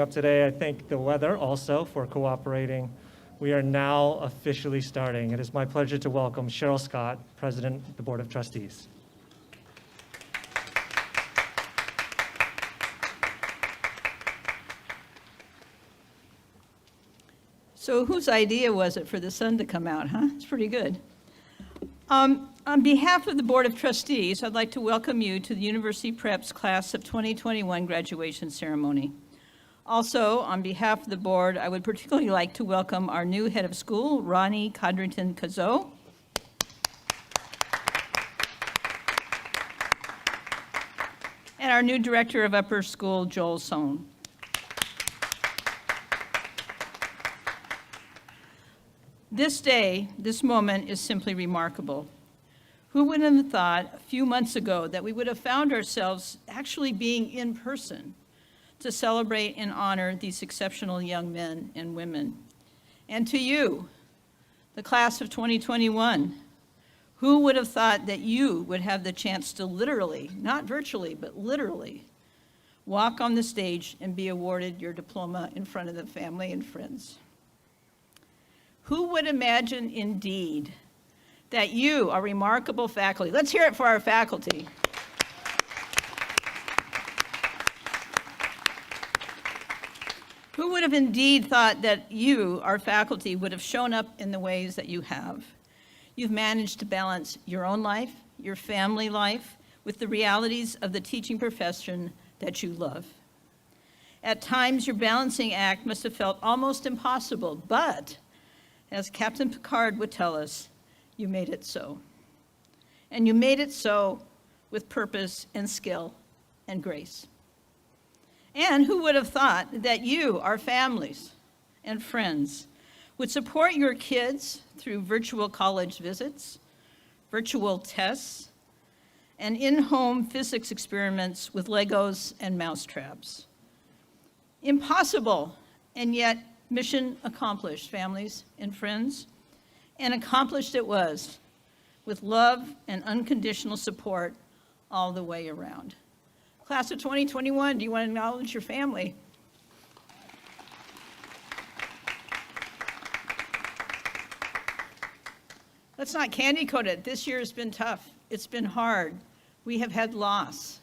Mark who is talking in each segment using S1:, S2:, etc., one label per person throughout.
S1: up today. I thank the weather also for cooperating. We are now officially starting. It is my pleasure to welcome Cheryl Scott, President of the Board of Trustees.
S2: So whose idea was it for the sun to come out, huh? It's pretty good. On behalf of the Board of Trustees, I'd like to welcome you to the University Prep's Class of 2021 graduation ceremony. Also, on behalf of the board, I would particularly like to welcome our new head of school, Ronnie Codrington-Cazeau, and our new director of upper school, Joel Sohn. This day, this moment is simply remarkable. Who would have thought a few months ago that we would have found ourselves actually being in person to celebrate and honor these exceptional young men and women? And to you, the class of 2021, who would have thought that you would have the chance to literally, not virtually, but literally, walk on the stage and be awarded your diploma in front of the family and friends? Who would imagine indeed that you are remarkable faculty? Let's hear it for our faculty. Who would have indeed thought that you, our faculty, would have shown up in the ways that you have? You've managed to balance your own life, your family life, with the realities of the teaching profession that you love. At times, your balancing act must have felt almost impossible, but as Captain Picard would tell us, you made it so. And you made it so with purpose and skill and grace. And who would have thought that you, our families and friends, would support your kids through virtual college visits, virtual tests, and in-home physics experiments with Legos and mousetraps? Impossible, and yet mission accomplished, families and friends, and accomplished it was with love and unconditional support all the way around. Class of 2021, do you want to acknowledge your family? Let's not candy coat it. This year has been tough. It's been hard. We have had loss.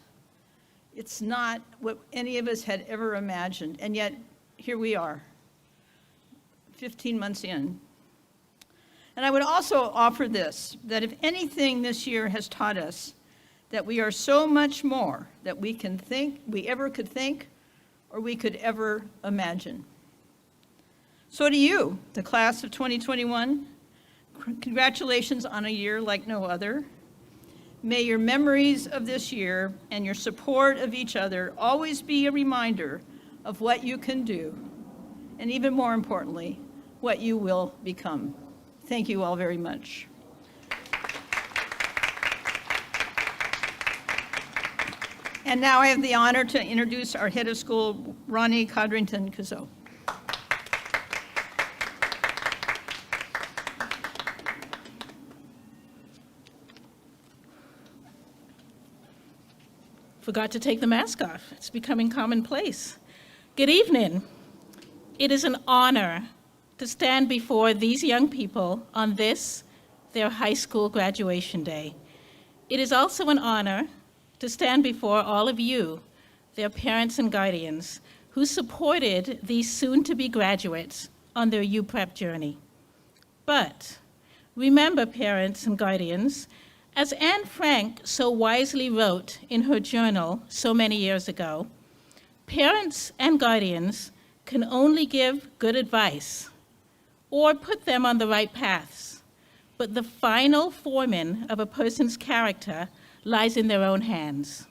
S2: It's not what any of us had ever imagined, and yet here we are, 15 months in. And I would also offer this, that if anything this year has taught us that we are so much more that we ever could think, or we could ever imagine. So to you, the class of 2021, congratulations on a year like no other. May your memories of this year and your support of each other always be a reminder of what you can do, and even more importantly, what you will become. Thank you all very much. And now I have the honor to introduce our head of school, Ronnie Codrington-Cazeau.
S3: Forgot to take the mask off. It's becoming commonplace. Good evening. It is an honor to stand before these young people on this, their high school graduation day. It is also an honor to stand before all of you, their parents and guardians, who supported these soon-to-be graduates on their UPrep journey. But remember, parents and guardians, as Anne Frank so wisely wrote in her journal so many years ago, parents and guardians can only give good advice or put them on the right paths, but the final forming of a person's character lies in their own hands.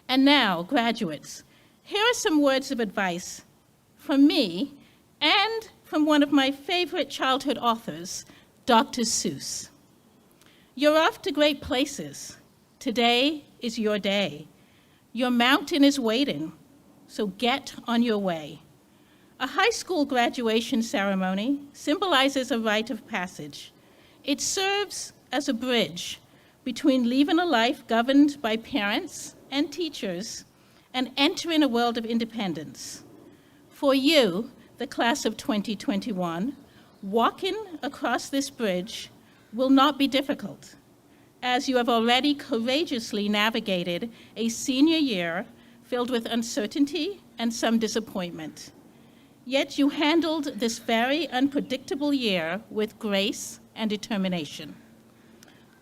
S3: And now, graduates, here are some words of advice from me and from one of my favorite childhood authors, Dr. Seuss. You're off to great places. Today is your day. Your mountain is waiting, so get on your way. A high school graduation ceremony symbolizes a rite of passage. It serves as a bridge between leaving a life governed by parents and teachers and entering a world of independence. For you, the class of 2021, walking across this bridge will not be difficult, as you have already courageously navigated a senior year filled with uncertainty and some disappointment. Yet you handled this very unpredictable year with grace and determination.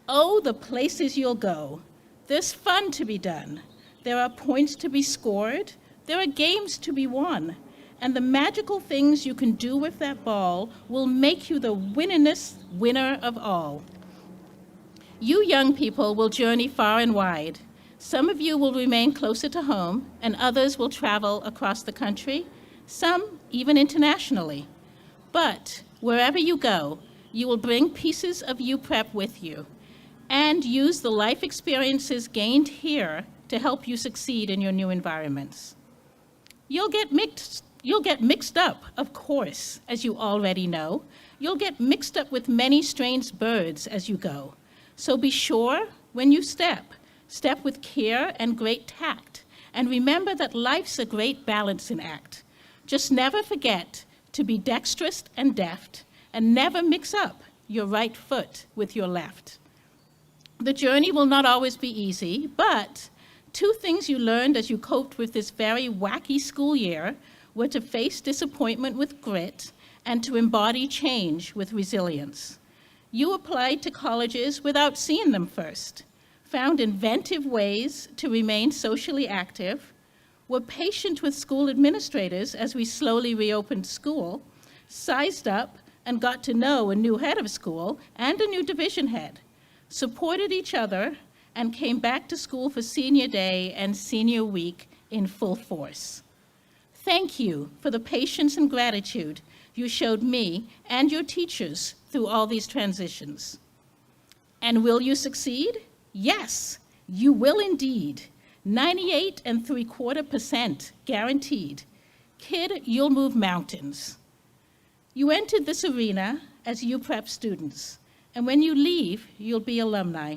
S3: Oh, the places you'll go. There's fun to be done. There are points to be scored. There are games to be won. And the magical things you can do with that ball will make you the winningest winner of all. You young people will journey far and wide. Some of you will remain closer to home, and others will travel across the country, some even internationally. But wherever you go, you will bring pieces of UPrep with you and use the life experiences gained here to help you succeed in your new environments. You'll get mixed up, of course, as you already know. You'll get mixed up with many strange birds as you go. So be sure when you step with care and great tact, and remember that life's a great balancing act. Just never forget to be dexterous and deft, and never mix up your right foot with your left. The journey will not always be easy, but 2 things you learned as you coped with this very wacky school year were to face disappointment with grit and to embody change with resilience. You applied to colleges without seeing them first, found inventive ways to remain socially active, were patient with school administrators as we slowly reopened school, sized up and got to know a new head of school and a new division head, supported each other, and came back to school for senior day and senior week in full force. Thank you for the patience and gratitude you showed me and your teachers through all these transitions. And will you succeed? Yes, you will indeed. 98.75% guaranteed. Kid, you'll move mountains. You entered this arena as UPrep students, and when you leave, you'll be alumni.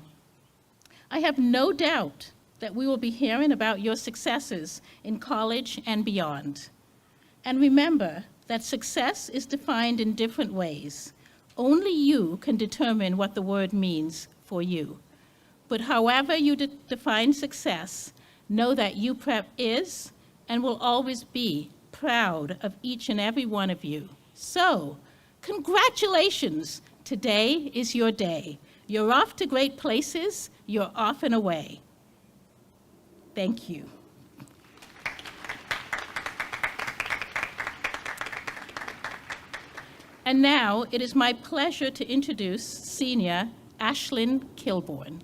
S3: I have no doubt that we will be hearing about your successes in college and beyond. And remember that success is defined in different ways. Only you can determine what the word means for you. But however you define success, know that UPrep is and will always be proud of each and every one of you. So, congratulations! Today is your day. You're off to great places. You're off and away. Thank you. And now it is my pleasure to introduce Senior Ashlyn Kilborn.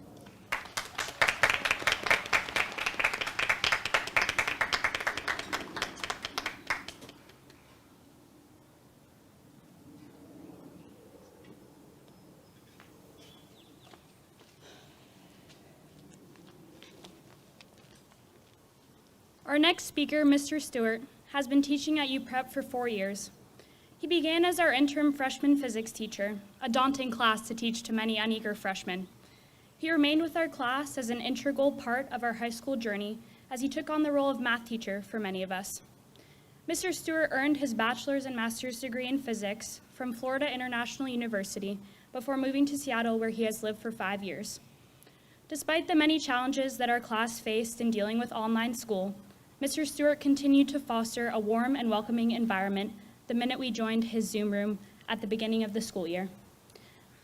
S4: Our next speaker, Mr. Stewart, has been teaching at UPrep for 4 years. He began as our interim freshman physics teacher, a daunting class to teach to many uneager freshmen. He remained with our class as an integral part of our high school journey as he took on the role of math teacher for many of us. Mr. Stewart earned his bachelor's and master's degree in physics from Florida International University before moving to Seattle, where he has lived for 5 years. Despite the many challenges that our class faced in dealing with online school, Mr. Stewart continued to foster a warm and welcoming environment the minute we joined his Zoom room at the beginning of the school year.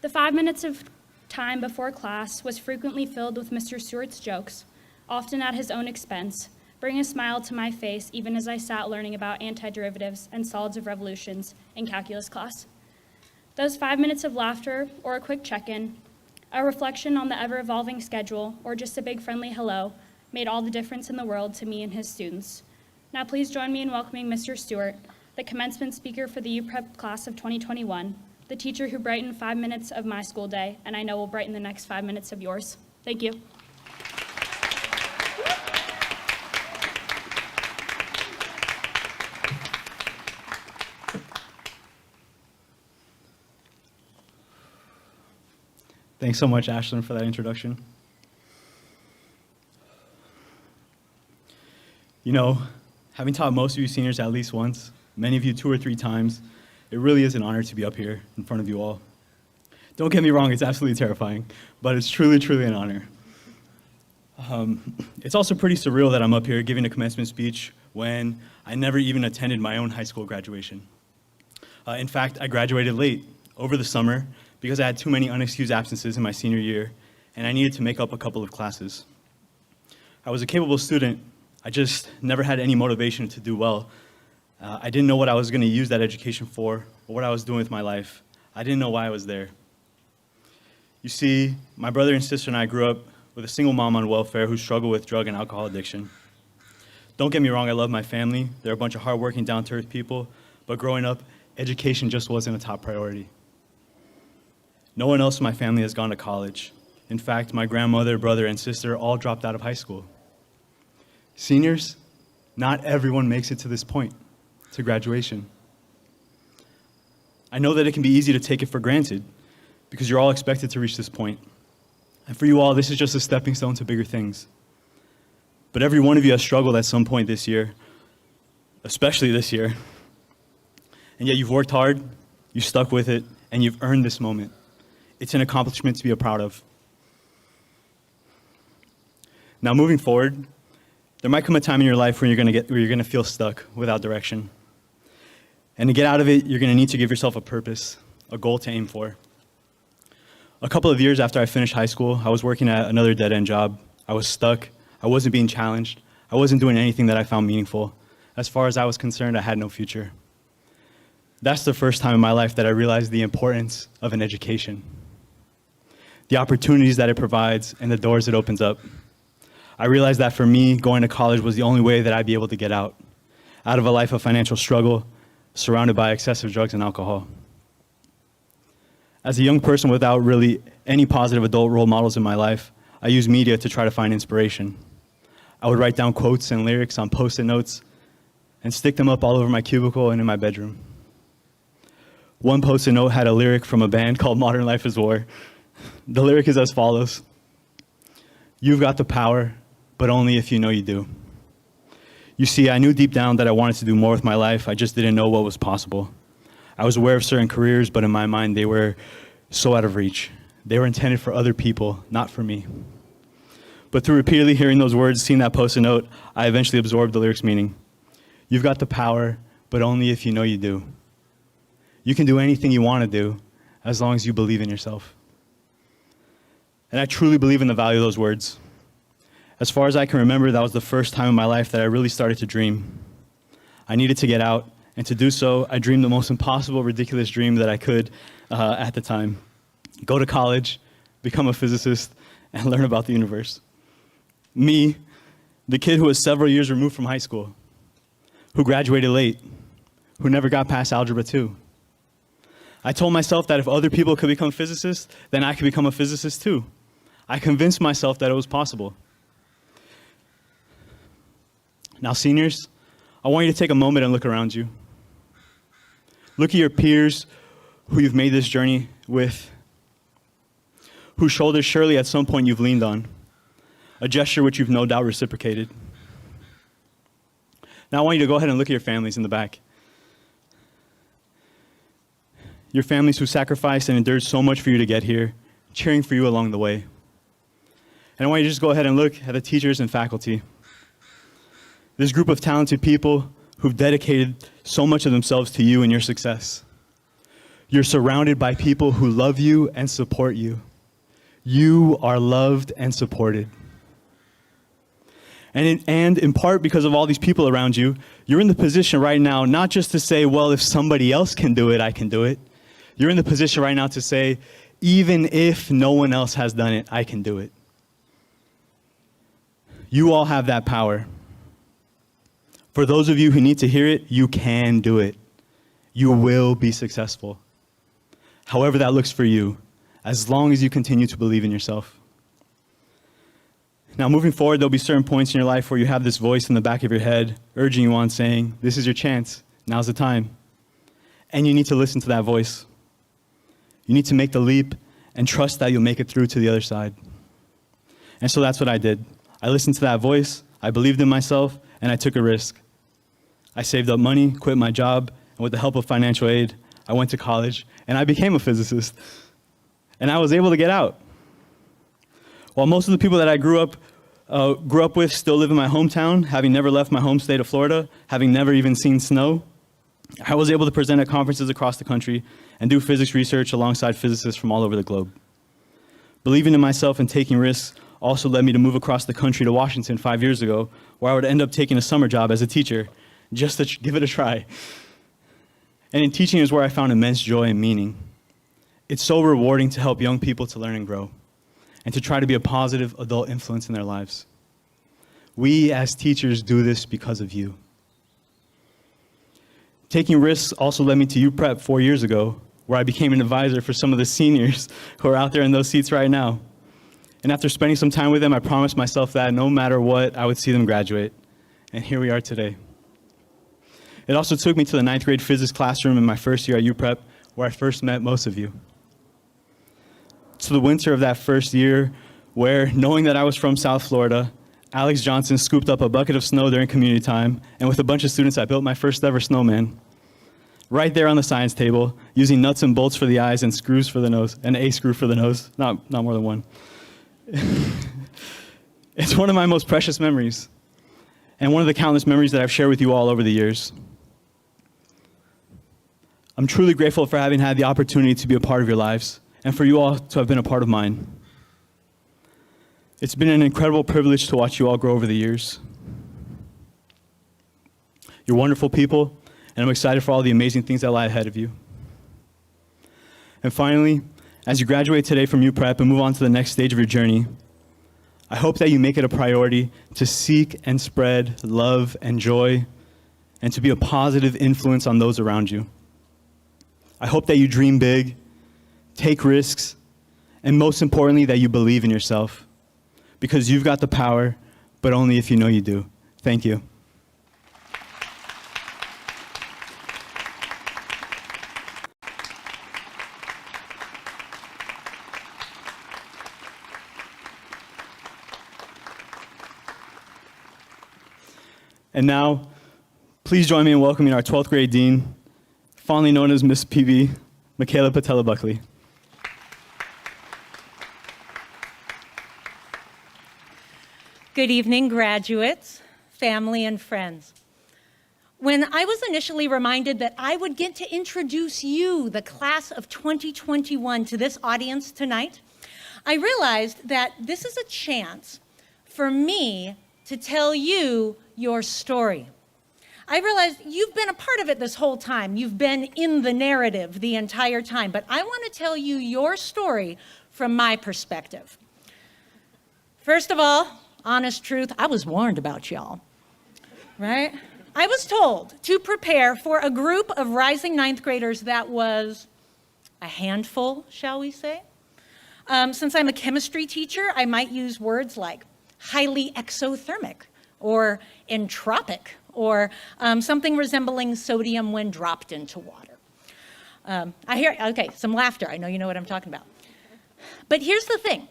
S4: The 5 minutes of time before class was frequently filled with Mr. Stewart's jokes, often at his own expense, bringing a smile to my face even as I sat learning about antiderivatives and solids of revolutions in calculus class. Those 5 minutes of laughter or a quick check-in, a reflection on the ever-evolving schedule, or just a big friendly hello made all the difference in the world to me and his students. Now please join me in welcoming Mr. Stewart, the commencement speaker for the UPrep class of 2021, the teacher who brightened 5 minutes of my school day, and I know will brighten the next 5 minutes of yours. Thank you.
S5: Thanks so much, Ashlyn, for that introduction. You know, having taught most of you seniors at least once, many of you 2 or 3 times. It really is an honor to be up here in front of you all. Don't get me wrong, it's absolutely terrifying, but it's truly, truly an honor. It's also pretty surreal that I'm up here giving a commencement speech when I never even attended my own high school graduation. In fact, I graduated late over the summer because I had too many unexcused absences in my senior year, and I needed to make up a couple of classes. I was a capable student, I just never had any motivation to do well. I didn't know what I was going to use that education for, or what I was doing with my life. I didn't know why I was there. You see, my brother and sister and I grew up with a single mom on welfare who struggled with drug and alcohol addiction. Don't get me wrong, I love my family. They're a bunch of hardworking, down-to-earth people, but growing up, education just wasn't a top priority. No one else in my family has gone to college. In fact, my grandmother, brother, and sister all dropped out of high school. Seniors, not everyone makes it to this point, to graduation. I know that it can be easy to take it for granted because you're all expected to reach this point. And for you all, this is just a stepping stone to bigger things. But every one of you has struggled at some point this year, especially this year. And yet you've worked hard, you stuck with it, and you've earned this moment. It's an accomplishment to be proud of. Now moving forward, there might come a time in your life where you're going to feel stuck without direction. And to get out of it, you're going to need to give yourself a purpose, a goal to aim for. A couple of years after I finished high school, I was working at another dead-end job. I was stuck. I wasn't being challenged. I wasn't doing anything that I found meaningful. As far as I was concerned, I had no future. That's the first time in my life that I realized the importance of an education, the opportunities that it provides, and the doors it opens up. I realized that for me, going to college was the only way that I'd be able to get out of a life of financial struggle, surrounded by excessive drugs and alcohol. As a young person without really any positive adult role models in my life, I used media to try to find inspiration. I would write down quotes and lyrics on Post-it notes and stick them up all over my cubicle and in my bedroom. One Post-it note had a lyric from a band called Modern Life is War. The lyric is as follows: "You've got the power, but only if you know you do." You see, I knew deep down that I wanted to do more with my life. I just didn't know what was possible. I was aware of certain careers, but in my mind, they were so out of reach. They were intended for other people, not for me. But through repeatedly hearing those words, seeing that Post-it note, I eventually absorbed the lyrics' meaning. You've got the power, but only if you know you do. You can do anything you want to do, as long as you believe in yourself. And I truly believe in the value of those words. As far as I can remember, that was the first time in my life that I really started to dream. I needed to get out, and to do so, I dreamed the most impossible, ridiculous dream that I could at the time. Go to college, become a physicist, and learn about the universe. Me, the kid who was several years removed from high school, who graduated late, who never got past Algebra 2. I told myself that if other people could become physicists, then I could become a physicist too. I convinced myself that it was possible. Now, seniors, I want you to take a moment and look around you. Look at your peers who you've made this journey with, whose shoulders surely at some point you've leaned on, a gesture which you've no doubt reciprocated. Now I want you to go ahead and look at your families in the back. Your families who sacrificed and endured so much for you to get here, cheering for you along the way. And I want you to just go ahead and look at the teachers and faculty. This group of talented people who've dedicated so much of themselves to you and your success. You're surrounded by people who love you and support you. You are loved and supported. And in part because of all these people around you, you're in the position right now not just to say, well, if somebody else can do it, I can do it. You're in the position right now to say, even if no one else has done it, I can do it. You all have that power. For those of you who need to hear it, you can do it. You will be successful. However that looks for you, as long as you continue to believe in yourself. Now, moving forward, there'll be certain points in your life where you have this voice in the back of your head urging you on, saying, this is your chance, now's the time. And you need to listen to that voice. You need to make the leap and trust that you'll make it through to the other side. And so that's what I did. I listened to that voice, I believed in myself, and I took a risk. I saved up money, quit my job, and with the help of financial aid, I went to college, and I became a physicist. And I was able to get out. While most of the people that I grew up with still live in my hometown, having never left my home state of Florida, having never even seen snow, I was able to present at conferences across the country and do physics research alongside physicists from all over the globe. Believing in myself and taking risks also led me to move across the country to Washington 5 years ago, where I would end up taking a summer job as a teacher, just to give it a try. And in teaching is where I found immense joy and meaning. It's so rewarding to help young people to learn and grow, and to try to be a positive adult influence in their lives. We as teachers do this because of you. Taking risks also led me to UPrep 4 years ago, where I became an advisor for some of the seniors who are out there in those seats right now. And after spending some time with them, I promised myself that no matter what, I would see them graduate. And here we are today. It also took me to the 9th grade physics classroom in my first year at UPrep, where I first met most of you. To the winter of that first year, where, knowing that I was from South Florida, Alex Johnson scooped up a bucket of snow during community time, and with a bunch of students, I built my first ever snowman. Right there on the science table, using nuts and bolts for the eyes and screws for the nose, and a screw for the nose, not more than one. It's one of my most precious memories, and one of the countless memories that I've shared with you all over the years. I'm truly grateful for having had the opportunity to be a part of your lives, and for you all to have been a part of mine. It's been an incredible privilege to watch you all grow over the years. You're wonderful people, and I'm excited for all the amazing things that lie ahead of you. And finally, as you graduate today from UPrep and move on to the next stage of your journey, I hope that you make it a priority to seek and spread love and joy, and to be a positive influence on those around you. I hope that you dream big, take risks, and most importantly, that you believe in yourself. Because you've got the power, but only if you know you do. Thank you. And now, please join me in welcoming our 12th grade dean, fondly known as Miss PB, Michaela Patella-Buckley.
S6: Good evening, graduates, family, and friends. When I was initially reminded that I would get to introduce you, the class of 2021, to this audience tonight, I realized that this is a chance for me to tell you your story. I realized you've been a part of it this whole time. You've been in the narrative the entire time, but I want to tell you your story from my perspective. First of all, honest truth, I was warned about y'all, right? I was told to prepare for a group of rising ninth graders that was a handful, shall we say? Since I'm a chemistry teacher, I might use words like highly exothermic or entropic or something resembling sodium when dropped into water. I hear, okay, some laughter. I know you know what I'm talking about. But here's the thing.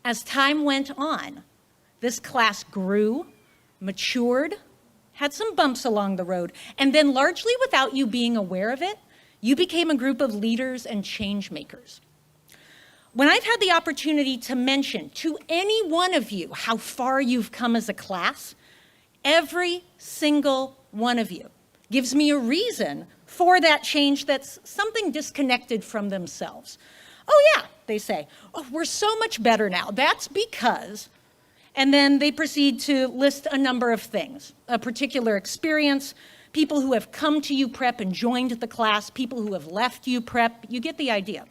S6: As time went on, this class grew, matured, had some bumps along the road, and then largely without you being aware of it, you became a group of leaders and change makers. When I've had the opportunity to mention to any one of you how far you've come as a class, every single one of you gives me a reason for that change that's something disconnected from themselves. Oh yeah, they say, oh, we're so much better now. That's because, and then they proceed to list a number of things, a particular experience, people who have come to UPrep and joined the class, people who have left UPrep, you get the idea.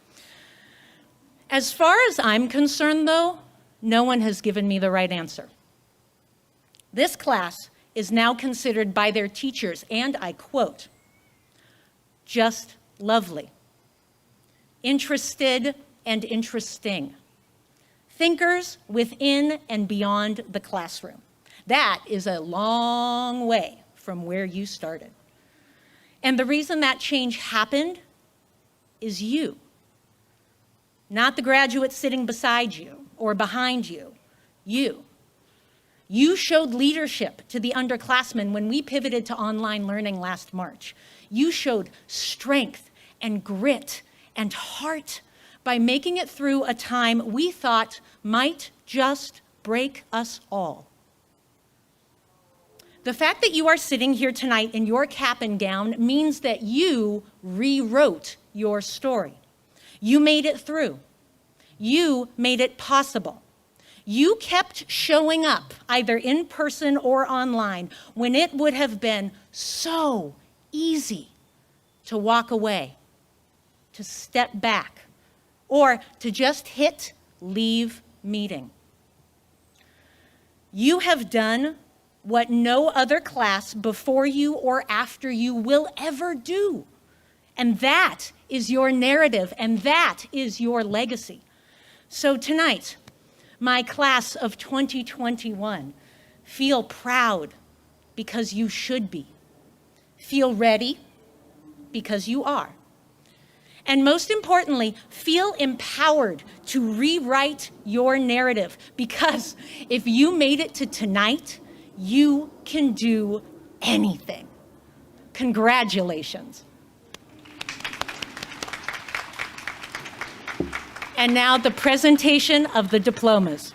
S6: As far as I'm concerned though, no one has given me the right answer. This class is now considered by their teachers, and I quote, just lovely, interested and interesting, thinkers within and beyond the classroom. That is a long way from where you started. And the reason that change happened is you, not the graduates sitting beside you or behind you, you. You showed leadership to the underclassmen when we pivoted to online learning last March. You showed strength and grit and heart by making it through a time we thought might just break us all. The fact that you are sitting here tonight in your cap and gown means that you rewrote your story. You made it through. You made it possible. You kept showing up, either in person or online, when it would have been so easy to walk away, to step back, or to just hit leave meeting. You have done what no other class before you or after you will ever do. And that is your narrative, and that is your legacy. So tonight, my class of 2021, feel proud because you should be. Feel ready because you are. And most importantly, feel empowered to rewrite your narrative, because if you made it to tonight, you can do anything. Congratulations. And now the presentation of the diplomas.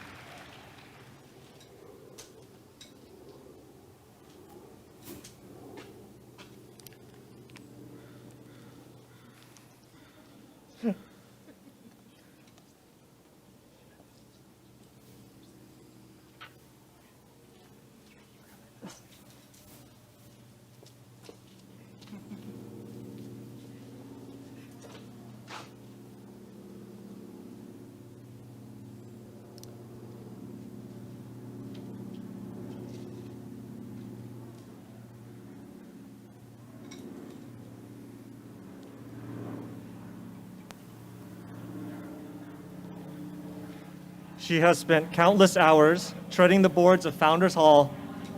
S1: She has spent countless hours treading the boards of Founders Hall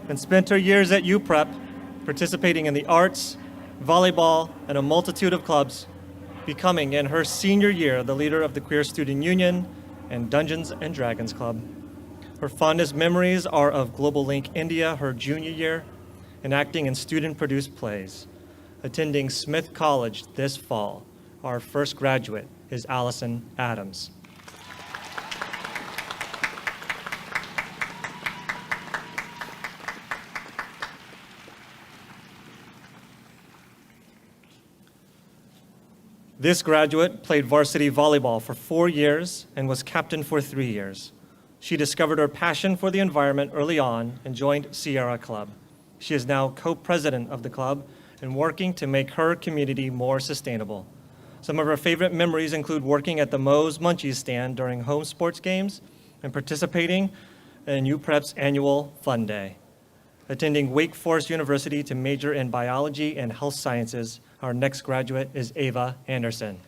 S1: and spent her years at UPrep participating in the arts, volleyball, and a multitude of clubs, becoming in her senior year the leader of the Queer Student Union and Dungeons and Dragons Club. Her fondest memories are of Global Link India her junior year and acting in student-produced plays. Attending Smith College this fall, our first graduate is Alison Adams. This graduate played varsity volleyball for 4 years and was captain for 3 years. She discovered her passion for the environment early on and joined Sierra Club. She is now co-president of the club and working to make her community more sustainable. Some of her favorite memories include working at the Moe's Munchies stand during home sports games and participating in UPrep's annual Fun Day. Attending Wake Forest University to major in biology and health sciences, our next graduate is Ava Anderson.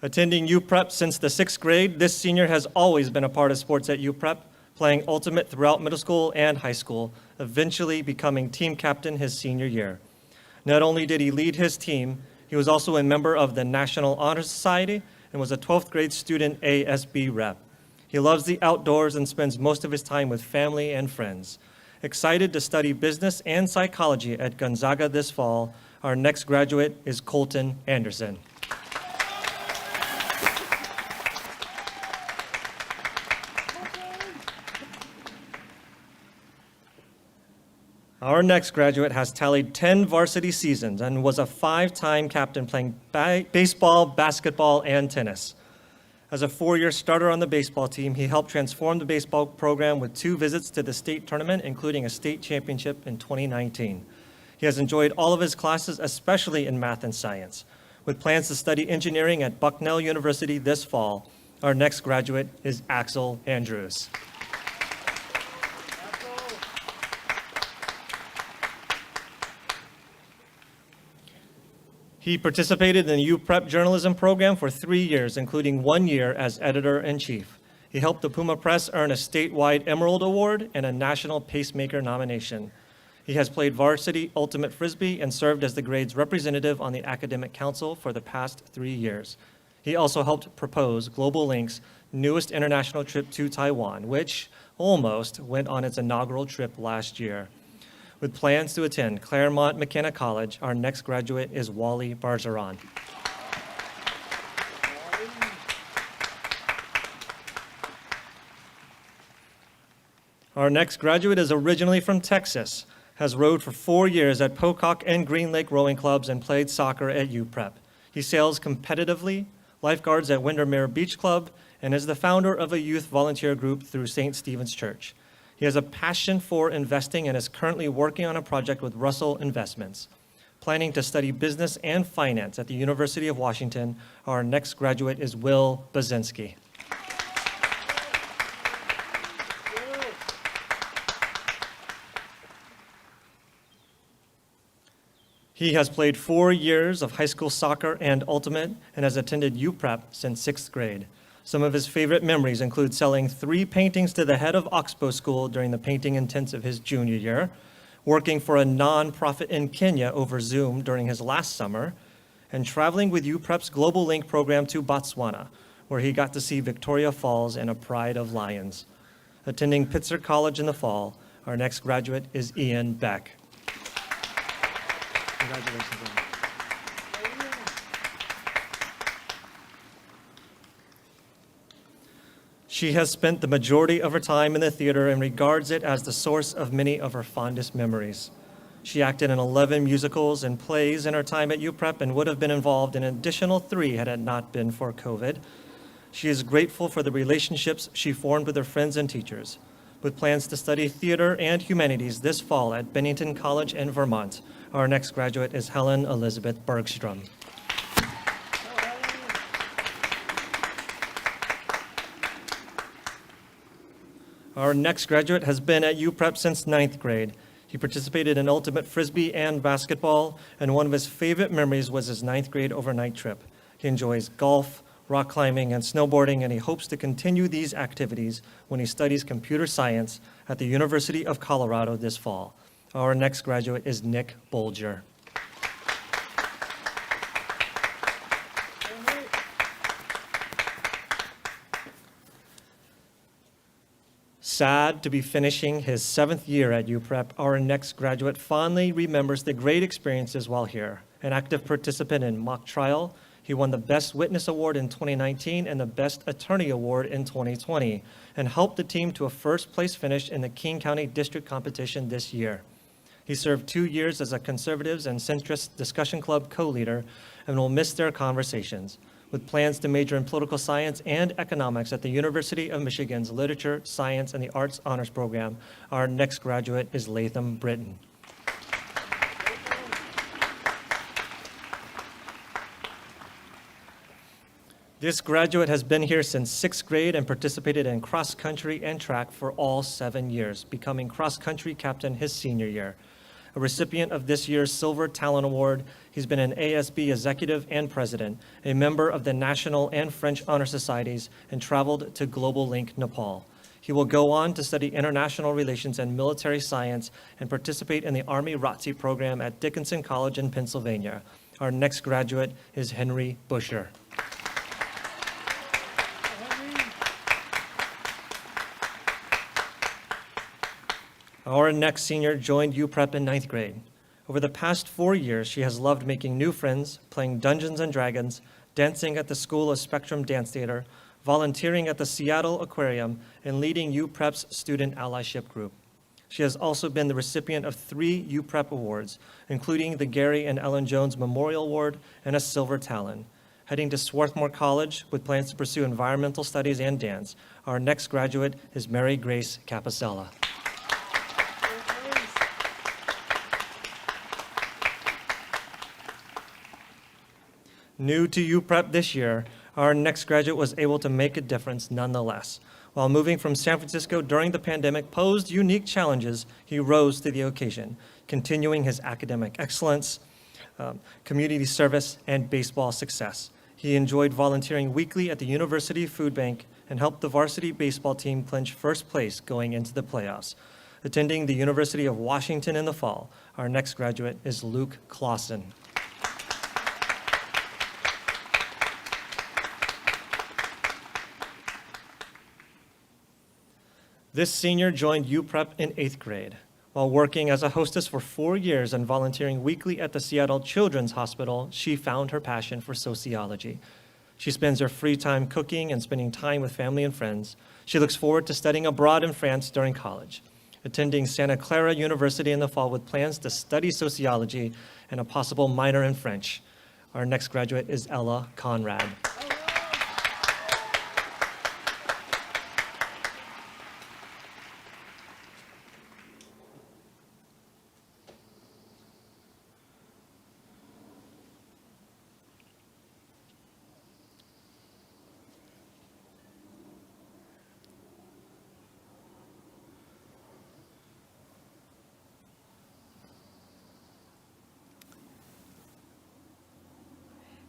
S1: Attending UPrep since the 6th grade, this senior has always been a part of sports at UPrep, playing ultimate throughout middle school and high school, eventually becoming team captain his senior year. Not only did he lead his team, he was also a member of the National Honor Society and was a 12th grade student ASB rep. He loves the outdoors and spends most of his time with family and friends. Excited to study business and psychology at Gonzaga this fall, our next graduate is Colton Anderson. Our next graduate has tallied 10 varsity seasons and was a 5-time captain playing baseball, basketball, and tennis. As a 4-year starter on the baseball team, he helped transform the baseball program with 2 visits to the state tournament, including a state championship in 2019. He has enjoyed all of his classes, especially in math and science. With plans to study engineering at Bucknell University this fall, our next graduate is Axel Andrews. He participated in the UPrep journalism program for 3 years, including 1 year as editor-in-chief. He helped the Puma Press earn a statewide Emerald Award and a National Pacemaker nomination. He has played varsity ultimate frisbee and served as the grade's representative on the academic council for the past 3 years. He also helped propose Global Link's newest international trip to Taiwan, which almost went on its inaugural trip last year. With plans to attend Claremont McKenna College, our next graduate is Wally Barzeran. Our next graduate is originally from Texas, has rowed for 4 years at Pocock and Green Lake rowing clubs and played soccer at UPrep. He sails competitively, lifeguards at Windermere Beach Club, and is the founder of a youth volunteer group through St. Stephen's Church. He has a passion for investing and is currently working on a project with Russell Investments. Planning to study business and finance at the University of Washington, our next graduate is Will Bazinski. He has played 4 years of high school soccer and ultimate and has attended UPrep since 6th grade. Some of his favorite memories include selling 3 paintings to the head of Oxbow School during the painting intensive his junior year, working for a nonprofit in Kenya over Zoom during his last summer, and traveling with UPrep's Global Link program to Botswana, where he got to see Victoria Falls and a pride of lions. Attending Pitzer College in the fall, our next graduate is Ian Beck. Congratulations, Ian. She has spent the majority of her time in the theater and regards it as the source of many of her fondest memories. She acted in 11 musicals and plays in her time at UPrep and would have been involved in an additional 3 had it not been for COVID. She is grateful for the relationships she formed with her friends and teachers. With plans to study theater and humanities this fall at Bennington College in Vermont, our next graduate is Helen Elizabeth Bergstrom. Our next graduate has been at UPrep since 9th grade. He participated in ultimate frisbee and basketball, and one of his favorite memories was his 9th grade overnight trip. He enjoys golf, rock climbing, and snowboarding, and he hopes to continue these activities when he studies computer science at the University of Colorado this fall. Our next graduate is Nick Bolger. Sad to be finishing his 7th year at UPrep, our next graduate fondly remembers the great experiences while here. An active participant in mock trial, he won the Best Witness Award in 2019 and the Best Attorney Award in 2020, and helped the team to a first-place finish in the King County District competition this year. He served 2 years as a Conservatives and Centrist Discussion Club co-leader and will miss their conversations. With plans to major in political science and economics at the University of Michigan's Literature, Science, and the Arts Honors Program, our next graduate is Latham Britain. This graduate has been here since 6th grade and participated in cross country and track for all 7 years, becoming cross country captain his senior year. A recipient of this year's Silver Talent Award, he's been an ASB executive and president, a member of the National and French Honor Societies, and traveled to Global Link Nepal. He will go on to study international relations and military science and participate in the Army ROTC program at Dickinson College in Pennsylvania. Our next graduate is Henry Busher. Our next senior joined UPrep in 9th grade. Over the past 4 years, she has loved making new friends, playing Dungeons and Dragons, dancing at the School of Spectrum Dance Theater, volunteering at the Seattle Aquarium, and leading UPrep's student allyship group. She has also been the recipient of 3 UPrep awards, including the Gary and Ellen Jones Memorial Award and a Silver Talon. Heading to Swarthmore College with plans to pursue environmental studies and dance, our next graduate is Mary Grace Capicella. New to UPrep this year, our next graduate was able to make a difference nonetheless. While moving from San Francisco during the pandemic posed unique challenges, he rose to the occasion, continuing his academic excellence, community service, and baseball success. He enjoyed volunteering weekly at the University Food Bank and helped the varsity baseball team clinch first place going into the playoffs. Attending the University of Washington in the fall, our next graduate is Luke Clausen. This senior joined UPrep in 8th grade. While working as a hostess for 4 years and volunteering weekly at the Seattle Children's Hospital, she found her passion for sociology. She spends her free time cooking and spending time with family and friends. She looks forward to studying abroad in France during college, attending Santa Clara University in the fall with plans to study sociology and a possible minor in French. Our next graduate is Ella Conrad.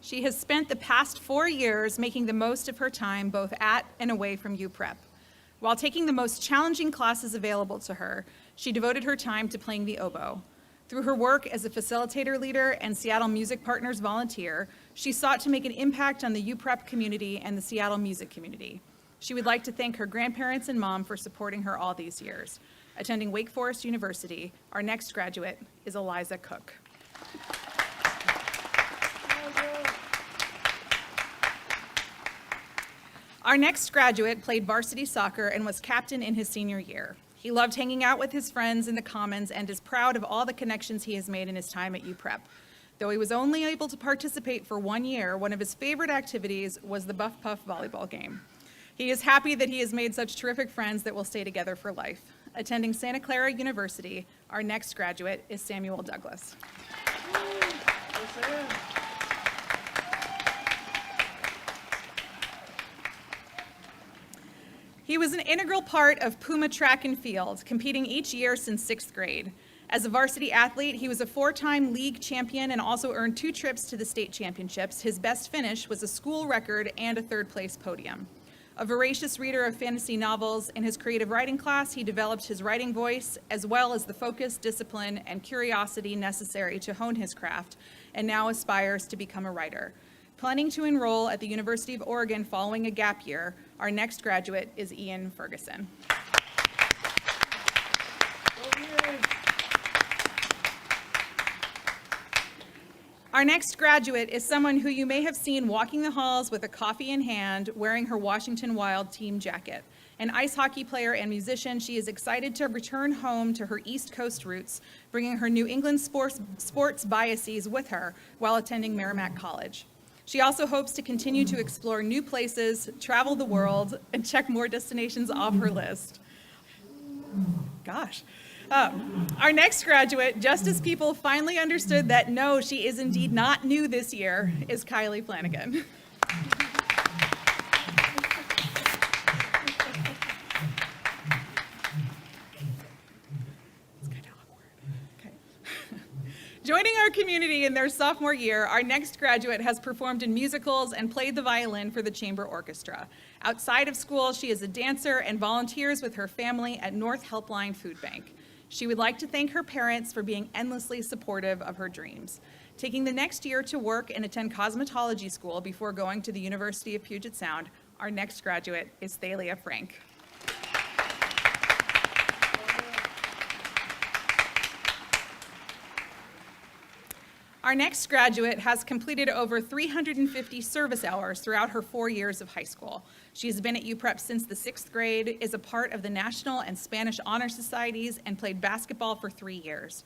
S7: She has spent the past 4 years making the most of her time both at and away from UPrep. While taking the most challenging classes available to her, she devoted her time to playing the oboe. Through her work as a facilitator leader and Seattle Music Partners volunteer, she sought to make an impact on the UPrep community and the Seattle music community. She would like to thank her grandparents and mom for supporting her all these years. Attending Wake Forest University, our next graduate is Eliza Cook. Our next graduate played varsity soccer and was captain in his senior year. He loved hanging out with his friends in the Commons and is proud of all the connections he has made in his time at UPrep. Though he was only able to participate for 1 year, one of his favorite activities was the Buff Puff volleyball game. He is happy that he has made such terrific friends that will stay together for life. Attending Santa Clara University, our next graduate is Samuel Douglas. He was an integral part of Puma track and field, competing each year since 6th grade. As a varsity athlete, he was a 4-time league champion and also earned 2 trips to the state championships. His best finish was a school record and a 3rd-place podium. A voracious reader of fantasy novels, in his creative writing class, he developed his writing voice, as well as the focus, discipline, and curiosity necessary to hone his craft, and now aspires to become a writer. Planning to enroll at the University of Oregon following a gap year, our next graduate is Ian Ferguson. Our next graduate is someone who you may have seen walking the halls with a coffee in hand, wearing her Washington Wild team jacket. An ice hockey player and musician, she is excited to return home to her East Coast roots, bringing her New England sports biases with her while attending Merrimack College. She also hopes to continue to explore new places, travel the world, and check more destinations off her list. Gosh. Our next graduate, just as people finally understood that no, she is indeed not new this year, is Kylie Flanagan. Joining our community in their sophomore year, our next graduate has performed in musicals and played the violin for the chamber orchestra. Outside of school, she is a dancer and volunteers with her family at North Helpline Food Bank. She would like to thank her parents for being endlessly supportive of her dreams. Taking the next year to work and attend cosmetology school before going to the University of Puget Sound, our next graduate is Thalia Frank. Our next graduate has completed over 350 service hours throughout her 4 years of high school. She has been at UPrep since the 6th grade, is a part of the National and Spanish Honor Societies, and played basketball for 3 years.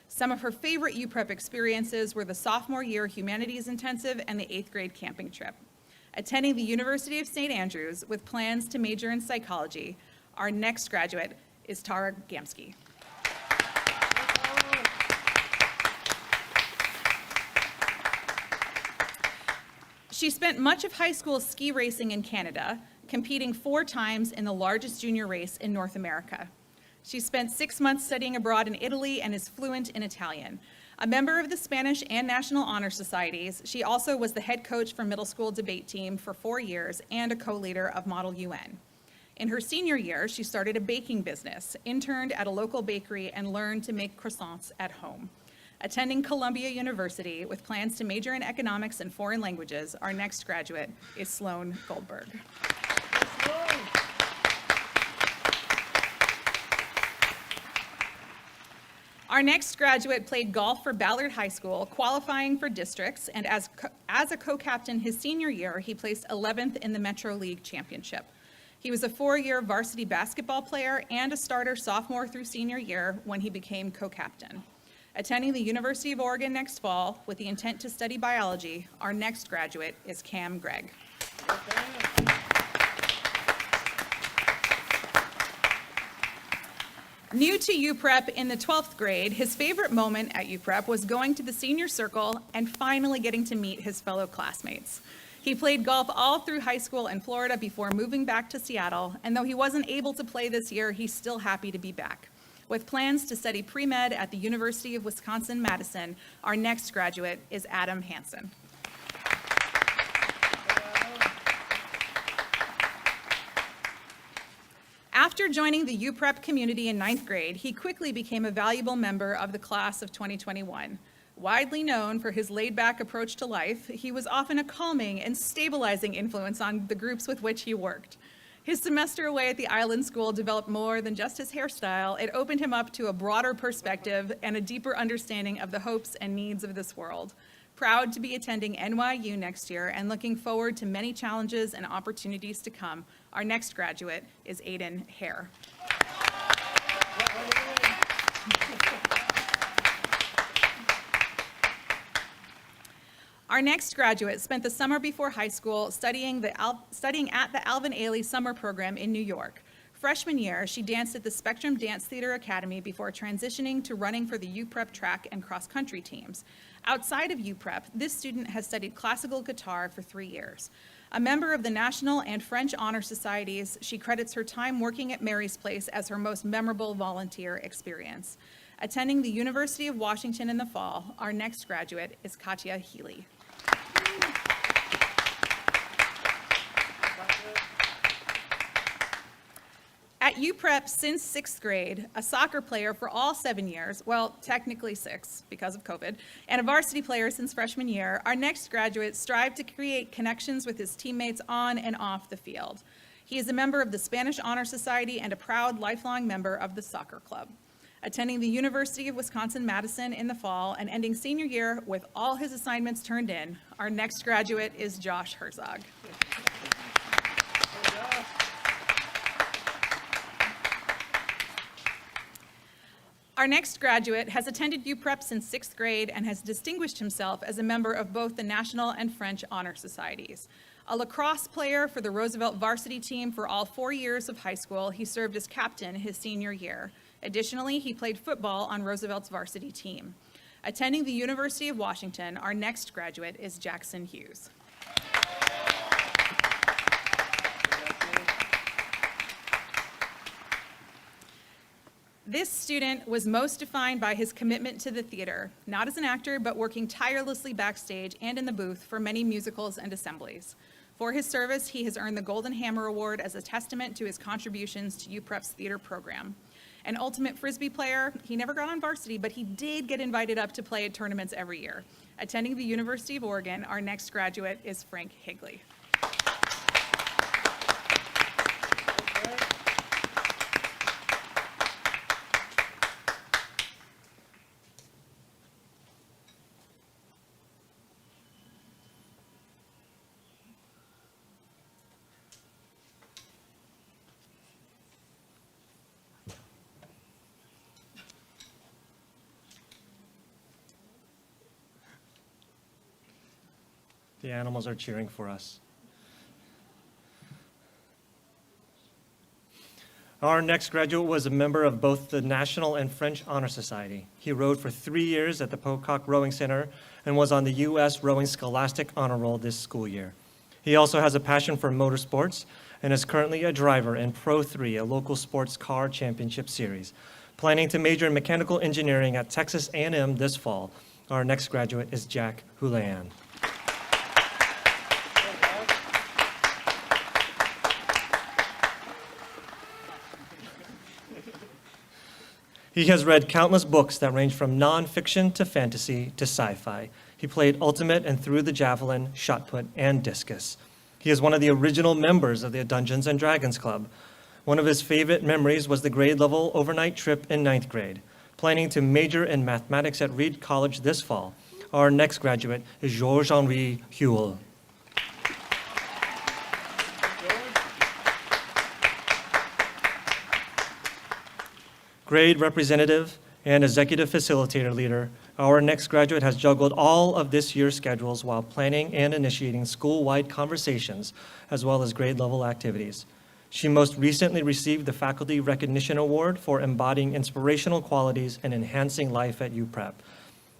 S7: Some of her favorite UPrep experiences were the sophomore year humanities intensive and the 8th grade camping trip. Attending the University of St. Andrews with plans to major in psychology, our next graduate is Tara Gamsky. She spent much of high school ski racing in Canada, competing 4 times in the largest junior race in North America. She spent 6 months studying abroad in Italy and is fluent in Italian. A member of the Spanish and National Honor Societies, she also was the head coach for middle school debate team for 4 years and a co-leader of Model UN. In her senior year, she started a baking business, interned at a local bakery, and learned to make croissants at home. Attending Columbia University with plans to major in economics and foreign languages, our next graduate is Sloan Goldberg. Our next graduate played golf for Ballard High School, qualifying for districts, and as a co-captain his senior year, he placed 11th in the Metro League Championship. He was a 4-year varsity basketball player and a starter sophomore through senior year when he became co-captain. Attending the University of Oregon next fall with the intent to study biology, our next graduate is Cam Gregg. New to UPrep in the 12th grade, his favorite moment at UPrep was going to the senior circle and finally getting to meet his fellow classmates. He played golf all through high school in Florida before moving back to Seattle, and though he wasn't able to play this year, he's still happy to be back. With plans to study pre-med at the University of Wisconsin-Madison, our next graduate is Adam Hansen. After joining the UPrep community in 9th grade, he quickly became a valuable member of the class of 2021. Widely known for his laid-back approach to life, he was often a calming and stabilizing influence on the groups with which he worked. His semester away at the Island School developed more than just his hairstyle. It opened him up to a broader perspective and a deeper understanding of the hopes and needs of this world. Proud to be attending NYU next year and looking forward to many challenges and opportunities to come, our next graduate is Aiden Hare. Our next graduate spent the summer before high school studying at the Alvin Ailey Summer Program in New York. Freshman year, she danced at the Spectrum Dance Theater Academy before transitioning to running for the UPrep track and cross-country teams. Outside of UPrep, this student has studied classical guitar for 3 years. A member of the National and French Honor Societies, she credits her time working at Mary's Place as her most memorable volunteer experience. Attending the University of Washington in the fall, our next graduate is Katya Healy. At UPrep since 6th grade, a soccer player for all 7 years, well, technically 6 because of COVID, and a varsity player since freshman year, our next graduate strived to create connections with his teammates on and off the field. He is a member of the Spanish Honor Society and a proud lifelong member of the soccer club. Attending the University of Wisconsin-Madison in the fall and ending senior year with all his assignments turned in, our next graduate is Josh Herzog. Our next graduate has attended UPrep since 6th grade and has distinguished himself as a member of both the National and French Honor Societies. A lacrosse player for the Roosevelt varsity team for all 4 years of high school, he served as captain his senior year. Additionally, he played football on Roosevelt's varsity team. Attending the University of Washington, our next graduate is Jackson Hughes. This student was most defined by his commitment to the theater, not as an actor, but working tirelessly backstage and in the booth for many musicals and assemblies. For his service, he has earned the Golden Hammer Award as a testament to his contributions to UPrep's theater program. An ultimate Frisbee player, he never got on varsity, but he did get invited up to play at tournaments every year. Attending the University of Oregon, our next graduate is Frank Higley.
S1: The animals are cheering for us. Our next graduate was a member of both the National and French Honor Society. He rowed for 3 years at the Pocock Rowing Center and was on the U.S. Rowing Scholastic Honor Roll this school year. He also has a passion for motorsports and is currently a driver in Pro 3, a local sports car championship series. Planning to major in mechanical engineering at Texas A&M this fall, our next graduate is Jack Houlihan. He has read countless books that range from nonfiction to fantasy to sci-fi. He played ultimate and threw the javelin, shot put, and discus. He is one of the original members of the Dungeons and Dragons Club. One of his favorite memories was the grade level overnight trip in 9th grade. Planning to major in mathematics at Reed College this fall. Our next graduate is Georges-Henri Huel. Grade representative and executive facilitator leader, our next graduate has juggled all of this year's schedules while planning and initiating school-wide conversations, as well as grade-level activities. She most recently received the Faculty Recognition Award for embodying inspirational qualities and enhancing life at UPrep.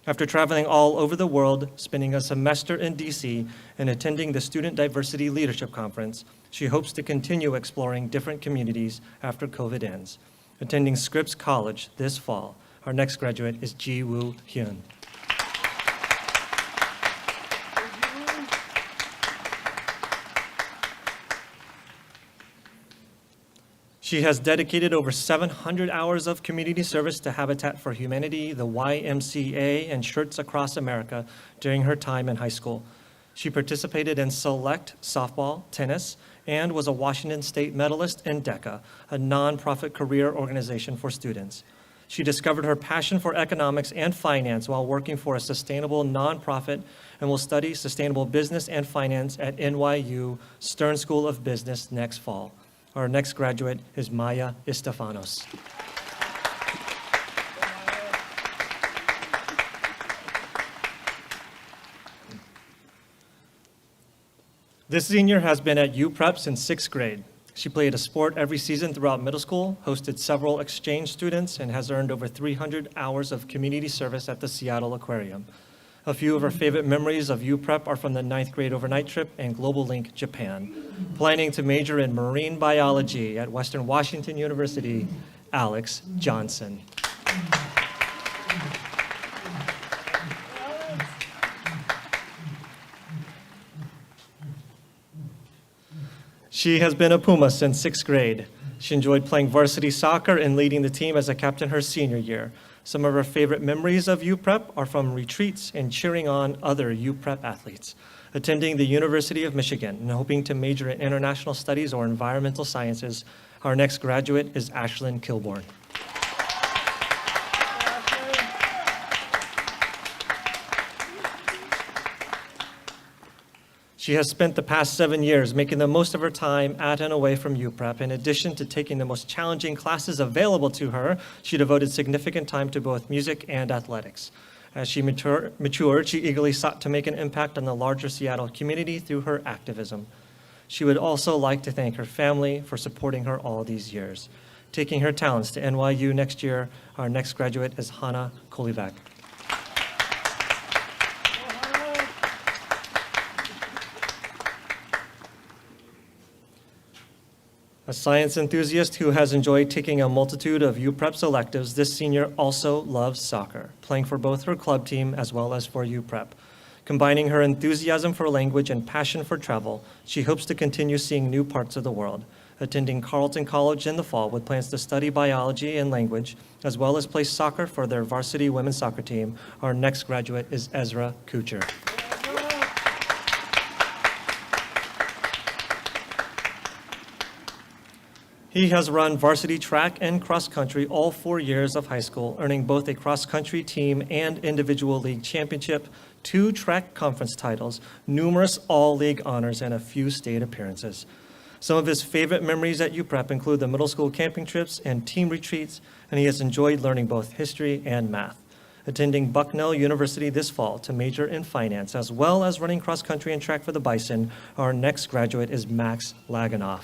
S1: After traveling all over the world, spending a semester in DC, and attending the Student Diversity Leadership Conference, she hopes to continue exploring different communities after COVID ends. Attending Scripps College this fall, our next graduate is Woo Hyun. She has dedicated over 700 hours of community service to Habitat for Humanity, the YMCA, and Shirts Across America during her time in high school. She participated in select softball, tennis, and was a Washington State medalist in DECA, a nonprofit career organization for students. She discovered her passion for economics and finance while working for a sustainable nonprofit and will study sustainable business and finance at NYU Stern School of Business next fall. Our next graduate is Maya Estefanos. This senior has been at UPrep since 6th grade. She played a sport every season throughout middle school, hosted several exchange students, and has earned over 300 hours of community service at the Seattle Aquarium. A few of her favorite memories of UPrep are from the 9th grade overnight trip and Global Link Japan. Planning to major in marine biology at Western Washington University, Alex Johnson. She has been a Puma since 6th grade. She enjoyed playing varsity soccer and leading the team as a captain her senior year. Some of her favorite memories of UPrep are from retreats and cheering on other UPrep athletes. Attending the University of Michigan and hoping to major in international studies or environmental sciences, our next graduate is Ashlyn Kilborn. She has spent the past 7 years making the most of her time at and away from UPrep. In addition to taking the most challenging classes available to her, she devoted significant time to both music and athletics. As she matured, she eagerly sought to make an impact on the larger Seattle community through her activism. She would also like to thank her family for supporting her all these years. Taking her talents to NYU next year, our next graduate is Hannah Kolivak. A science enthusiast who has enjoyed taking a multitude of UPrep electives, this senior also loves soccer, playing for both her club team as well as for UPrep. Combining her enthusiasm for language and passion for travel, she hopes to continue seeing new parts of the world. Attending Carleton College in the fall with plans to study biology and language, as well as play soccer for their varsity women's soccer team, our next graduate is Ezra Kucher. He has run varsity track and cross country all 4 years of high school, earning both a cross country team and individual league championship, 2 track conference titles, numerous all-league honors, and a few state appearances. Some of his favorite memories at UPrep include the middle school camping trips and team retreats, and he has enjoyed learning both history and math. Attending Bucknell University this fall to major in finance, as well as running cross country and track for the Bison, our next graduate is Max Laganoff.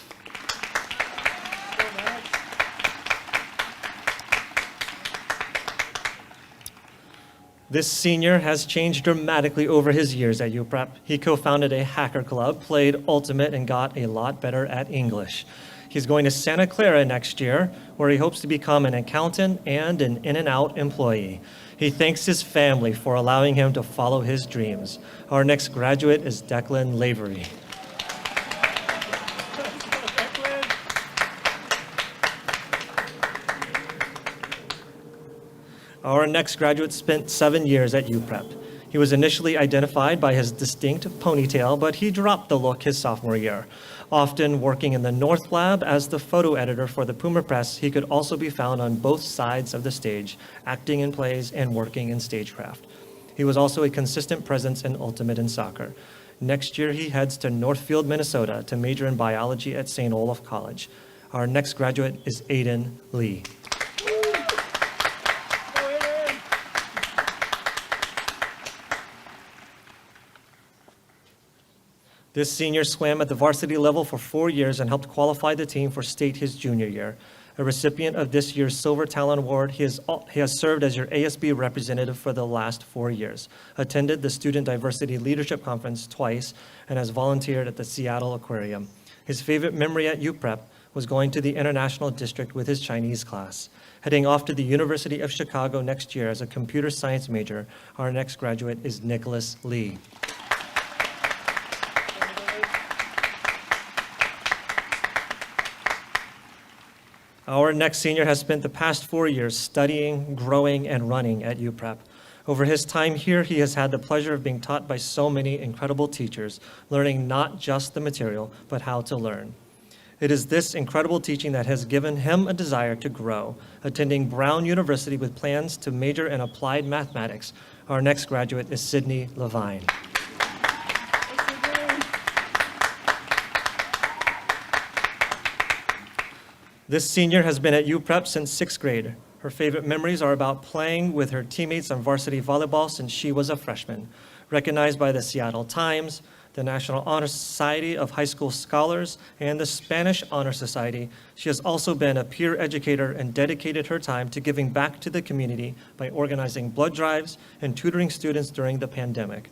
S1: This senior has changed dramatically over his years at UPrep. He co-founded a hacker club, played Ultimate, and got a lot better at English. He's going to Santa Clara next year, where he hopes to become an accountant and an in-and-out employee. He thanks his family for allowing him to follow his dreams. Our next graduate is Declan Lavery. Our next graduate spent 7 years at UPrep. He was initially identified by his distinct ponytail, but he dropped the look his sophomore year. Often working in the North Lab as the photo editor for the Puma Press, he could also be found on both sides of the stage, acting in plays and working in stagecraft. He was also a consistent presence in Ultimate in Soccer. Next year, he heads to Northfield, Minnesota to major in biology at St. Olaf College. Our next graduate is Aiden Lee. This senior swam at the varsity level for 4 years and helped qualify the team for state his junior year. A recipient of this year's Silver Talent Award, he has served as your ASB representative for the last 4 years, attended the Student Diversity Leadership Conference twice, and has volunteered at the Seattle Aquarium. His favorite memory at UPrep was going to the International District with his Chinese class. Heading off to the University of Chicago next year as a computer science major, our next graduate is Nicholas Lee. Our next senior has spent the past 4 years studying, growing, and running at UPrep. Over his time here, he has had the pleasure of being taught by so many incredible teachers, learning not just the material, but how to learn. It is this incredible teaching that has given him a desire to grow. Attending Brown University with plans to major in applied mathematics, our next graduate is Sydney Levine. This senior has been at UPrep since 6th grade. Her favorite memories are about playing with her teammates on varsity volleyball since she was a freshman. Recognized by the Seattle Times, the National Honor Society of High School Scholars, and the Spanish Honor Society, she has also been a peer educator and dedicated her time to giving back to the community by organizing blood drives and tutoring students during the pandemic.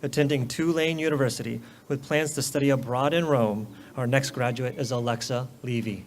S1: Attending Tulane University with plans to study abroad in Rome, our next graduate is Alexa Levy.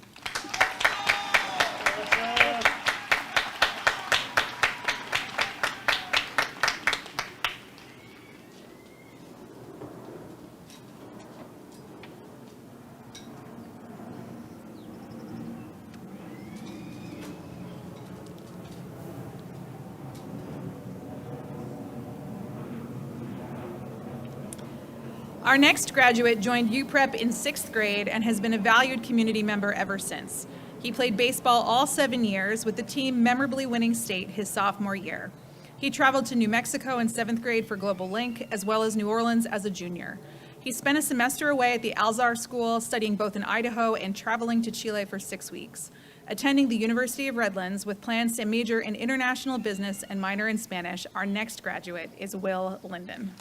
S7: Our next graduate joined UPrep in 6th grade and has been a valued community member ever since. He played baseball all 7 years, with the team memorably winning state his sophomore year. He traveled to New Mexico in 7th grade for Global Link, as well as New Orleans as a junior. He spent a semester away at the Alzar School, studying both in Idaho and traveling to Chile for 6 weeks. Attending the University of Redlands with plans to major in international business and minor in Spanish, our next graduate is Will Linden.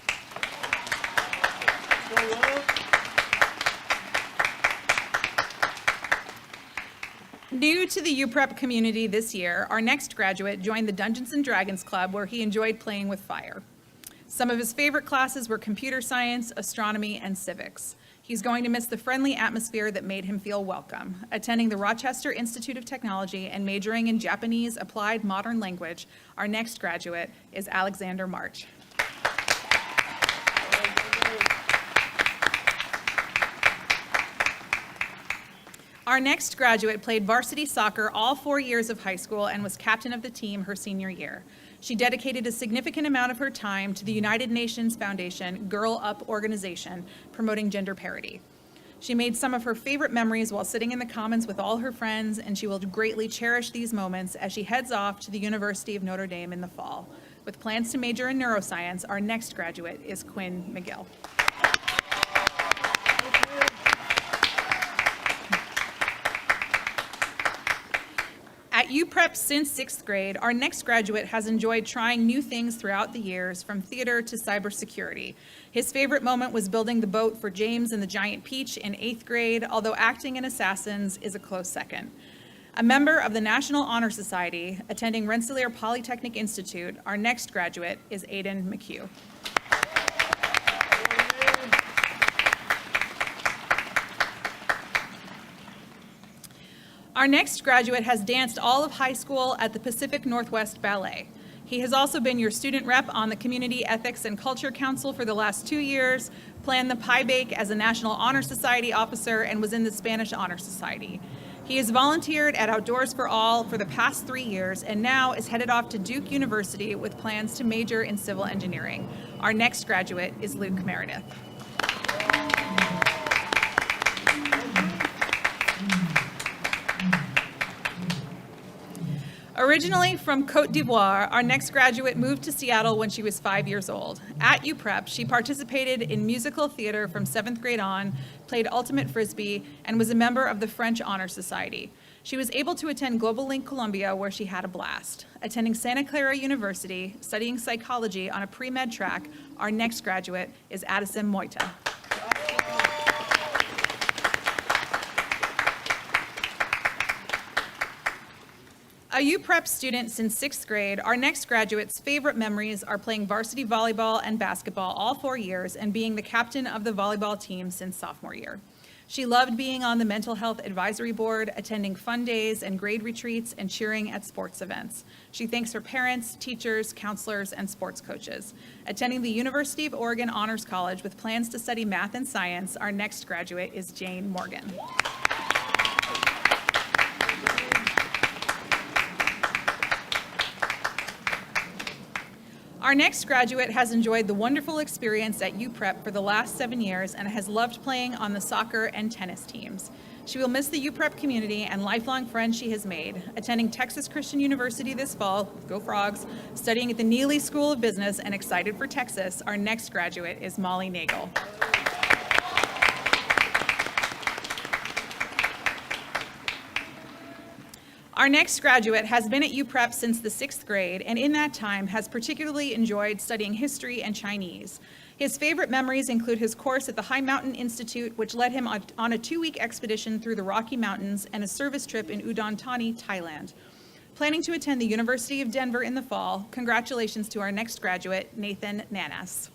S7: New to the UPrep community this year, our next graduate joined the Dungeons & Dragons Club, where he enjoyed playing with fire. Some of his favorite classes were computer science, astronomy, and civics. He's going to miss the friendly atmosphere that made him feel welcome. Attending the Rochester Institute of Technology and majoring in Japanese Applied Modern Language, our next graduate is Alexander March. Our next graduate played varsity soccer all 4 years of high school and was captain of the team her senior year. She dedicated a significant amount of her time to the United Nations Foundation Girl Up organization, promoting gender parity. She made some of her favorite memories while sitting in the Commons with all her friends, and she will greatly cherish these moments as she heads off to the University of Notre Dame in the fall. With plans to major in neuroscience, our next graduate is Quinn Mcgill. At UPrep since 6th grade, our next graduate has enjoyed trying new things throughout the years, from theater to cybersecurity. His favorite moment was building the boat for James and the Giant Peach in 8th grade, although acting in Assassins is a close second. A member of the National Honor Society, attending Rensselaer Polytechnic Institute, our next graduate is Aiden Mchugh. Our next graduate has danced all of high school at the Pacific Northwest Ballet. He has also been your student rep on the Community Ethics and Culture Council for the last 2 years, planned the Pie Bake as a National Honor Society officer, and was in the Spanish Honor Society. He has volunteered at Outdoors for All for the past 3 years and now is headed off to Duke University with plans to major in civil engineering. Our next graduate is Luke Meredith. Originally from Côte d'Ivoire, our next graduate moved to Seattle when she was 5 years old. At UPrep, she participated in musical theater from 7th grade on, played ultimate frisbee, and was a member of the French Honor Society. She was able to attend Global Link Columbia, where she had a blast. Attending Santa Clara University, studying psychology on a pre-med track, our next graduate is Addison Moita. A UPrep student since 6th grade, our next graduate's favorite memories are playing varsity volleyball and basketball all 4 years and being the captain of the volleyball team since sophomore year. She loved being on the mental health advisory board, attending fun days and grade retreats, and cheering at sports events. She thanks her parents, teachers, counselors, and sports coaches. Attending the University of Oregon Honors College with plans to study math and science, our next graduate is Jane Morgan. Our next graduate has enjoyed the wonderful experience at UPrep for the last 7 years and has loved playing on the soccer and tennis teams. She will miss the UPrep community and lifelong friends she has made. Attending Texas Christian University this fall, go Frogs, studying at the Neely School of Business and excited for Texas, our next graduate is Molly Nagel. Our next graduate has been at UPrep since the 6th grade, and in that time has particularly enjoyed studying history and Chinese. His favorite memories include his course at the High Mountain Institute, which led him on a 2-week expedition through the Rocky Mountains and a service trip in Udon Thani, Thailand. Planning to attend the University of Denver in the fall, congratulations to our next graduate, Nathan Nanas.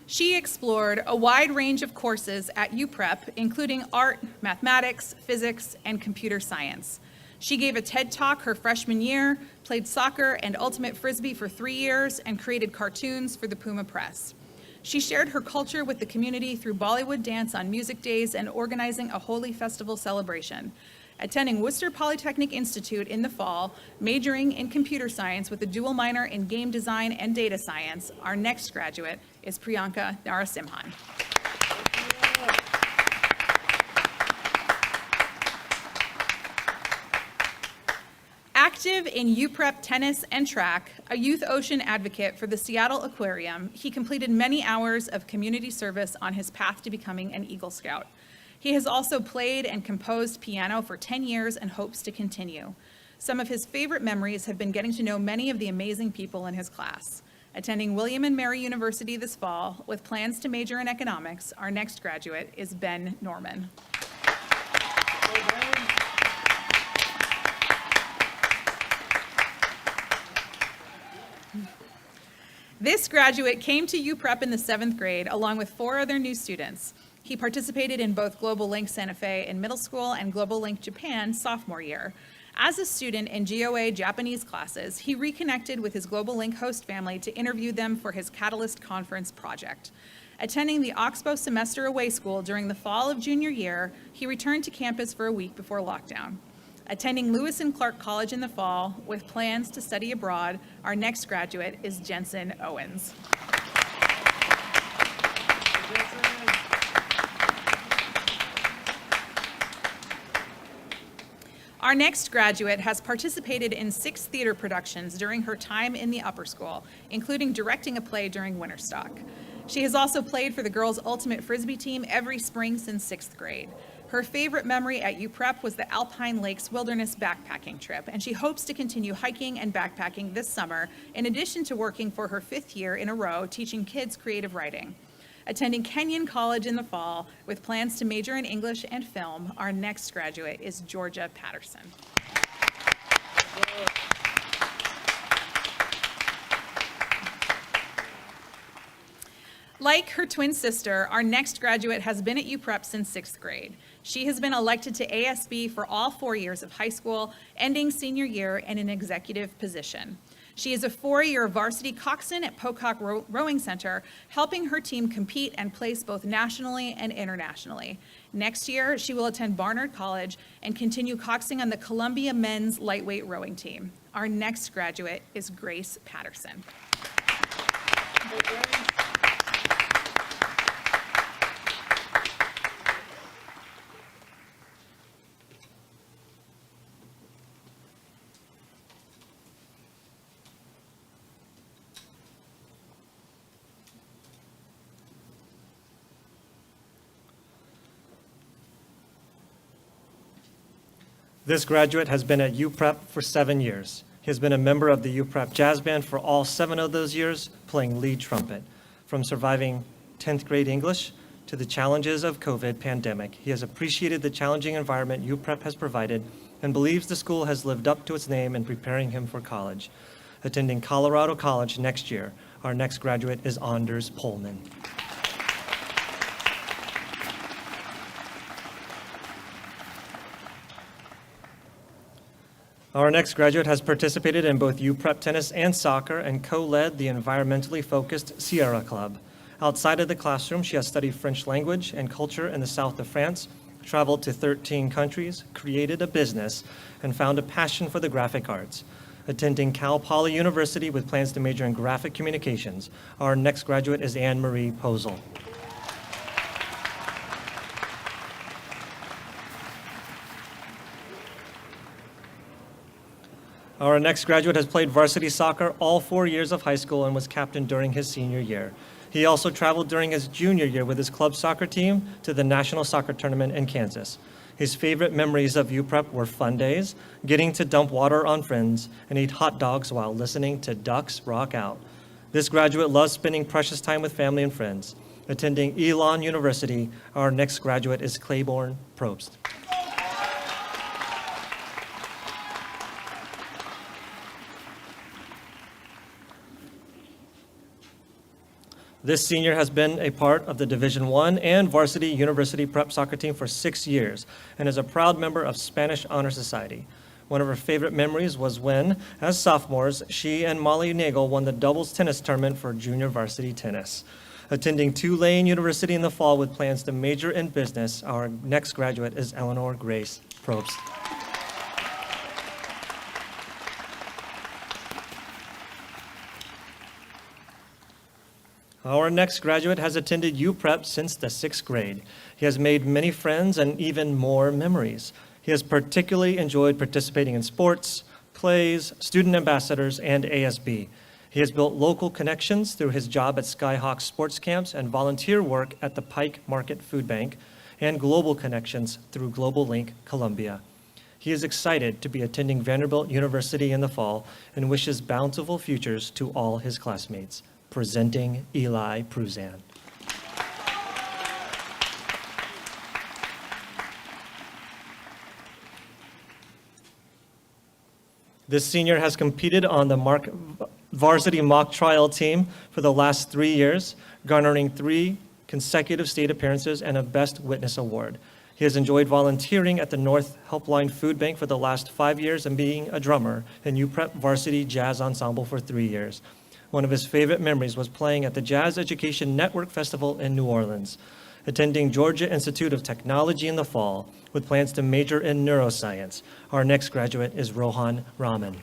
S7: She explored a wide range of courses at UPrep, including art, mathematics, physics, and computer science. She gave a TED Talk her freshman year, played soccer and ultimate frisbee for 3 years, and created cartoons for the Puma Press. She shared her culture with the community through Bollywood dance on music days and organizing a Holi festival celebration. Attending Worcester Polytechnic Institute in the fall, majoring in computer science with a dual minor in game design and data science, our next graduate is Priyanka Narasim. Active in UPrep tennis and track, a youth ocean advocate for the Seattle Aquarium, he completed many hours of community service on his path to becoming an Eagle Scout. He has also played and composed piano for 10 years and hopes to continue. Some of his favorite memories have been getting to know many of the amazing people in his class. Attending William and Mary University this fall with plans to major in economics, our next graduate is Ben Norman. This graduate came to UPrep in the 7th grade along with 4 other new students. He participated in both Global Link Santa Fe in middle school and Global Link Japan sophomore year. As a student in GOA Japanese classes, he reconnected with his Global Link host family to interview them for his Catalyst Conference project. Attending the Oxbow semester away school during the fall of junior year, he returned to campus for a week before lockdown. Attending Lewis and Clark College in the fall with plans to study abroad, our next graduate is Jensen Owens. Our next graduate has participated in 6 theater productions during her time in the upper school, including directing a play during Winterstock. She has also played for the girls' ultimate frisbee team every spring since 6th grade. Her favorite memory at UPrep was the Alpine Lakes Wilderness backpacking trip, and she hopes to continue hiking and backpacking this summer, in addition to working for her 5th year in a row teaching kids creative writing. Attending Kenyon College in the fall with plans to major in English and film, our next graduate is Georgia Patterson. Like her twin sister, our next graduate has been at UPrep since 6th grade. She has been elected to ASB for all 4 years of high school, ending senior year in an executive position. She is a 4-year varsity coxswain at Pocock Rowing Center, helping her team compete and place both nationally and internationally. Next year, she will attend Barnard College and continue coxing on the Columbia men's lightweight rowing team. Our next graduate is Grace Patterson.
S1: This graduate has been at UPrep for 7 years. He has been a member of the UPrep Jazz Band for all 7 of those years, playing lead trumpet. From surviving 10th grade English to the challenges of COVID pandemic, he has appreciated the challenging environment UPrep has provided and believes the school has lived up to its name in preparing him for college. Attending Colorado College next year, our next graduate is Anders Pullman. Our next graduate has participated in both UPrep tennis and soccer and co-led the environmentally focused Sierra Club. Outside of the classroom, she has studied French language and culture in the south of France, traveled to 13 countries, created a business, and found a passion for the graphic arts. Attending Cal Poly University with plans to major in graphic communications, our next graduate is Anne-Marie Posel. Our next graduate has played varsity soccer all 4 years of high school and was captain during his senior year. He also traveled during his junior year with his club soccer team to the National Soccer Tournament in Kansas. His favorite memories of UPrep were fun days, getting to dump water on friends, and eat hot dogs while listening to Ducks rock out. This graduate loves spending precious time with family and friends. Attending Elon University, our next graduate is Claiborne Probst. This senior has been a part of the Division I and varsity university prep soccer team for 6 years and is a proud member of Spanish Honor Society. One of her favorite memories was when, as sophomores, she and Molly Nagel won the doubles tennis tournament for junior varsity tennis. Attending Tulane University in the fall with plans to major in business, our next graduate is Eleanor Grace Probst. Our next graduate has attended UPrep since the 6th grade. He has made many friends and even more memories. He has particularly enjoyed participating in sports, plays, student ambassadors, and ASB. He has built local connections through his job at Skyhawk sports camps and volunteer work at the Pike Market Food Bank, and global connections through Global Link Columbia. He is excited to be attending Vanderbilt University in the fall and wishes bountiful futures to all his classmates. Presenting Eli Pruzan. This senior has competed on the varsity mock trial team for the last 3 years, garnering 3 consecutive state appearances and a Best Witness Award. He has enjoyed volunteering at the North Helpline Food Bank for the last 5 years and being a drummer in UPrep Varsity Jazz Ensemble for 3 years. One of his favorite memories was playing at the Jazz Education Network Festival in New Orleans. Attending Georgia Institute of Technology in the fall with plans to major in neuroscience. Our next graduate is Rohan Raman.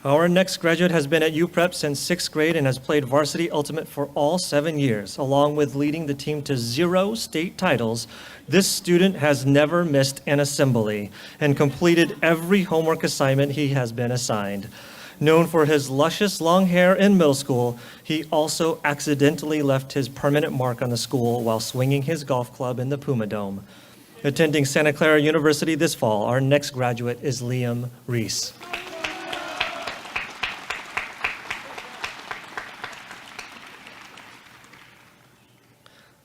S1: Our next graduate has been at UPrep since 6th grade and has played varsity ultimate for all 7 years. Along with leading the team to 0 state titles, this student has never missed an assembly and completed every homework assignment he has been assigned. Known for his luscious long hair in middle school, he also accidentally left his permanent mark on the school while swinging his golf club in the Puma Dome. Attending Santa Clara University this fall, our next graduate is Liam Reese.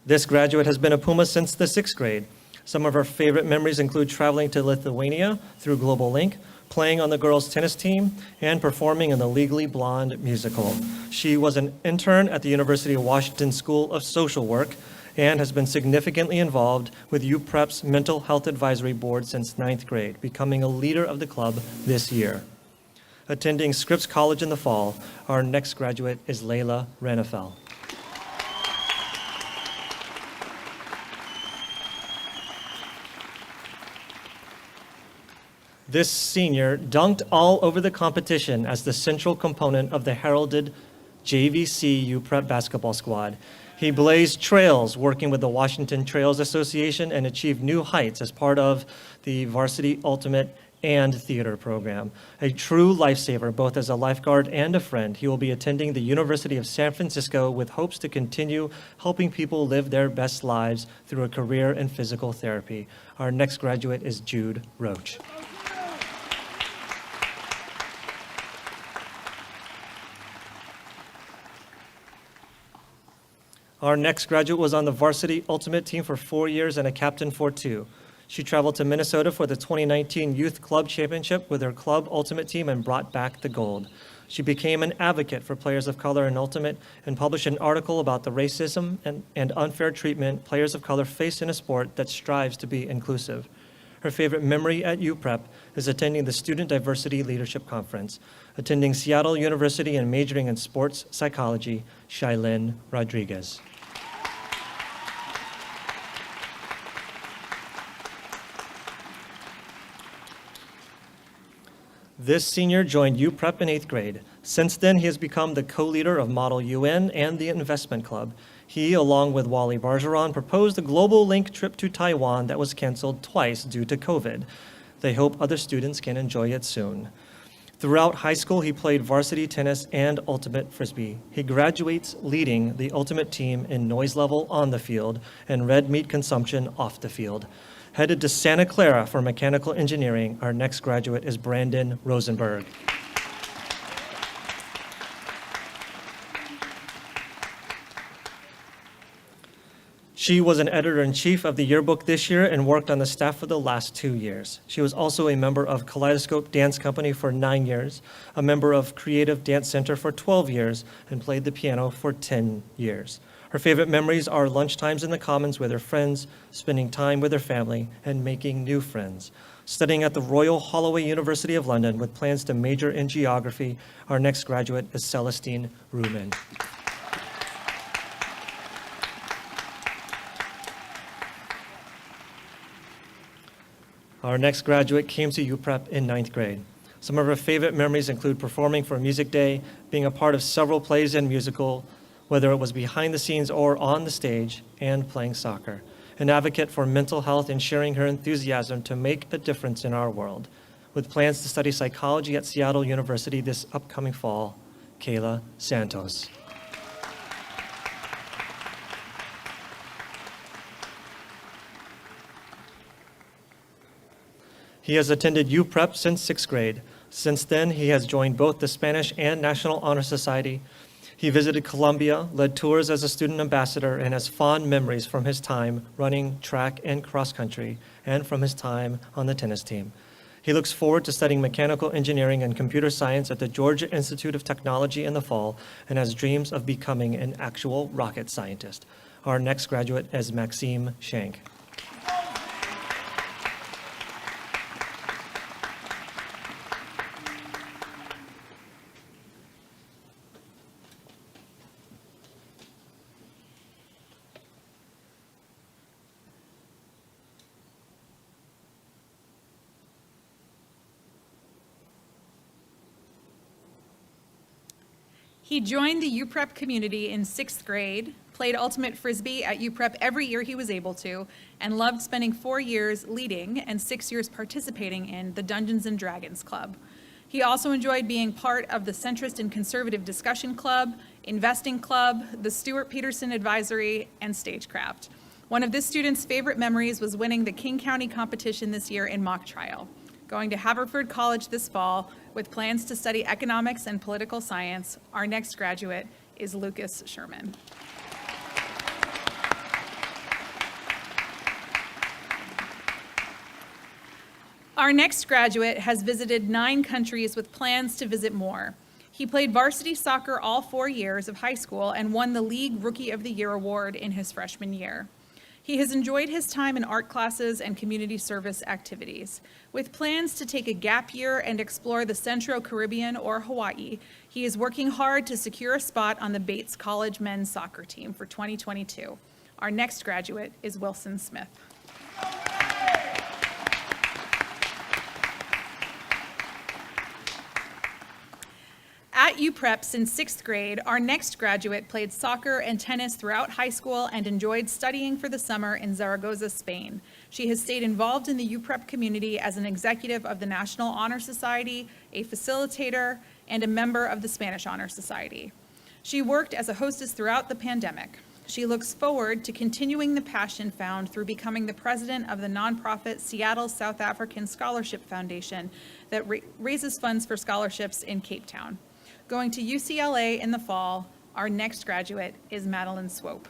S1: This graduate has been a Puma since the 6th grade. Some of her favorite memories include traveling to Lithuania through Global Link, playing on the girls' tennis team, and performing in the Legally Blonde musical. She was an intern at the University of Washington School of Social Work and has been significantly involved with UPrep's Mental Health Advisory Board since 9th grade, becoming a leader of the club this year. Attending Scripps College in the fall, our next graduate is Leila Renafel. This senior dunked all over the competition as the central component of the heralded JVC UPrep basketball squad. He blazed trails working with the Washington Trails Association and achieved new heights as part of the Varsity Ultimate and theater program. A true lifesaver, both as a lifeguard and a friend, he will be attending the University of San Francisco with hopes to continue helping people live their best lives through a career in physical therapy. Our next graduate is Jude Roach. Our next graduate was on the Varsity Ultimate team for 4 years and a captain for 2. She traveled to Minnesota for the 2019 Youth Club Championship with her club Ultimate team and brought back the gold. She became an advocate for players of color in Ultimate and published an article about the racism and unfair treatment players of color face in a sport that strives to be inclusive. Her favorite memory at UPrep is attending the Student Diversity Leadership Conference, attending Seattle University and majoring in sports psychology, Shailene Rodriguez. This senior joined UPrep in 8th grade. Since then, he has become the co-leader of Model UN and the Investment Club. He, along with Wally Barzeran, proposed a global link trip to Taiwan that was canceled twice due to COVID. They hope other students can enjoy it soon. Throughout high school, he played varsity tennis and ultimate frisbee. He graduates leading the ultimate team in noise level on the field and red meat consumption off the field. Headed to Santa Clara for mechanical engineering, our next graduate is Brandon Rosenberg. She was an editor-in-chief of the yearbook this year and worked on the staff for the last 2 years. She was also a member of Kaleidoscope Dance Company for 9 years, a member of Creative Dance Center for 12 years, and played the piano for 10 years. Her favorite memories are lunchtimes in the Commons with her friends, spending time with her family, and making new friends. Studying at the Royal Holloway University of London with plans to major in geography, our next graduate is Celestine Ruman. Our next graduate came to UPrep in 9th grade. Some of her favorite memories include performing for Music Day, being a part of several plays and musical, whether it was behind the scenes or on the stage, and playing soccer. An advocate for mental health and sharing her enthusiasm to make a difference in our world. With plans to study psychology at Seattle University this upcoming fall, Kayla Santos. He has attended UPrep since 6th grade. Since then, he has joined both the Spanish and National Honor Society. He visited Colombia, led tours as a student ambassador, and has fond memories from his time running track and cross country, and from his time on the tennis team. He looks forward to studying mechanical engineering and computer science at the Georgia Institute of Technology in the fall, and has dreams of becoming an actual rocket scientist. Our next graduate is Maxime Shank.
S7: He joined the UPrep community in 6th grade, played ultimate frisbee at UPrep every year he was able to, and loved spending 4 years leading and 6 years participating in the Dungeons and Dragons Club. He also enjoyed being part of the Centrist and Conservative Discussion Club, Investing Club, the Stewart Peterson Advisory, and Stagecraft. One of this student's favorite memories was winning the King County competition this year in mock trial. Going to Haverford College this fall with plans to study economics and political science, our next graduate is Lucas Sherman. Our next graduate has visited 9 countries with plans to visit more. He played varsity soccer all 4 years of high school and won the League Rookie of the Year award in his freshman year. He has enjoyed his time in art classes and community service activities. With plans to take a gap year and explore the Central Caribbean or Hawaii, he is working hard to secure a spot on the Bates College men's soccer team for 2022. Our next graduate is Wilson Smith. At UPrep since 6th grade, our next graduate played soccer and tennis throughout high school and enjoyed studying for the summer in Zaragoza, Spain. She has stayed involved in the UPrep community as an executive of the National Honor Society, a facilitator, and a member of the Spanish Honor Society. She worked as a hostess throughout the pandemic. She looks forward to continuing the passion found through becoming the president of the nonprofit Seattle South African Scholarship Foundation that raises funds for scholarships in Cape Town. Going to UCLA in the fall, our next graduate is Madeline Swope.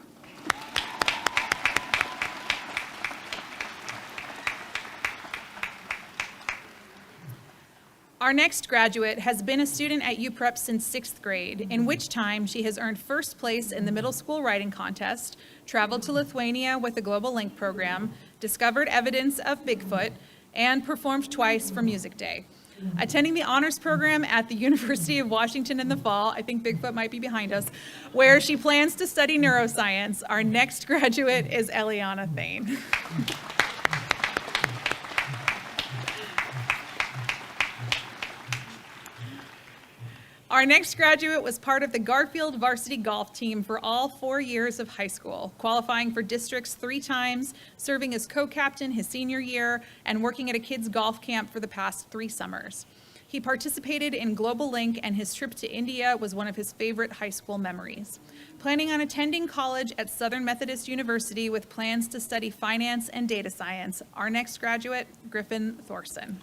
S7: Our next graduate has been a student at UPrep since 6th grade, in which time she has earned first place in the middle school writing contest, traveled to Lithuania with the Global Link program, discovered evidence of Bigfoot, and performed twice for Music Day. Attending the honors program at the University of Washington in the fall, I think Bigfoot might be behind us, where she plans to study neuroscience. Our next graduate is Eliana Thane. Our next graduate was part of the Garfield varsity golf team for all 4 years of high school, qualifying for districts 3 times, serving as co-captain his senior year, and working at a kids' golf camp for the past 3 summers. He participated in Global Link, and his trip to India was one of his favorite high school memories. Planning on attending college at Southern Methodist University with plans to study finance and data science, our next graduate, Griffin Thorson.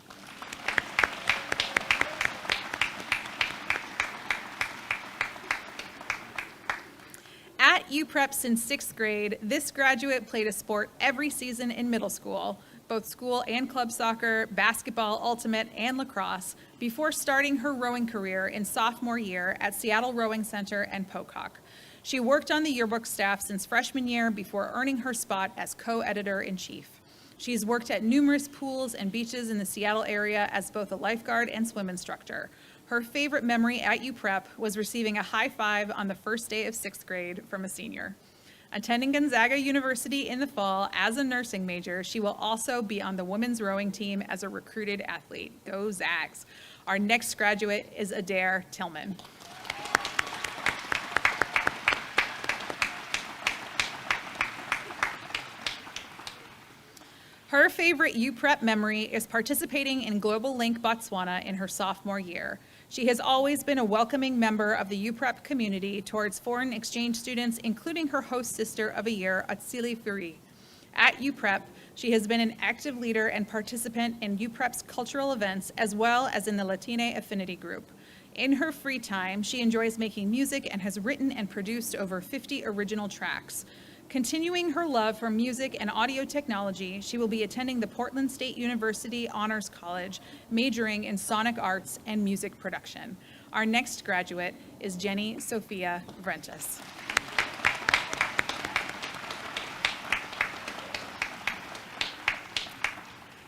S7: At UPrep since 6th grade, this graduate played a sport every season in middle school, both school and club soccer, basketball, ultimate, and lacrosse, before starting her rowing career in sophomore year at Seattle Rowing Center and Pocock. She worked on the yearbook staff since freshman year before earning her spot as co-editor-in-chief. She's worked at numerous pools and beaches in the Seattle area as both a lifeguard and swim instructor. Her favorite memory at UPrep was receiving a high five on the first day of 6th grade from a senior. Attending Gonzaga University in the fall as a nursing major, she will also be on the women's rowing team as a recruited athlete. Go Zags. Our next graduate is Adair Tillman. Her favorite UPrep memory is participating in Global Link Botswana in her sophomore year. She has always been a welcoming member of the UPrep community towards foreign exchange students, including her host sister of a year, Atsili Furi. At UPrep, she has been an active leader and participant in UPrep's cultural events, as well as in the Latina Affinity Group. In her free time, she enjoys making music and has written and produced over 50 original tracks. Continuing her love for music and audio technology, she will be attending the Portland State University Honors College, majoring in sonic arts and music production. Our next graduate is Jenny Sophia Vrentas.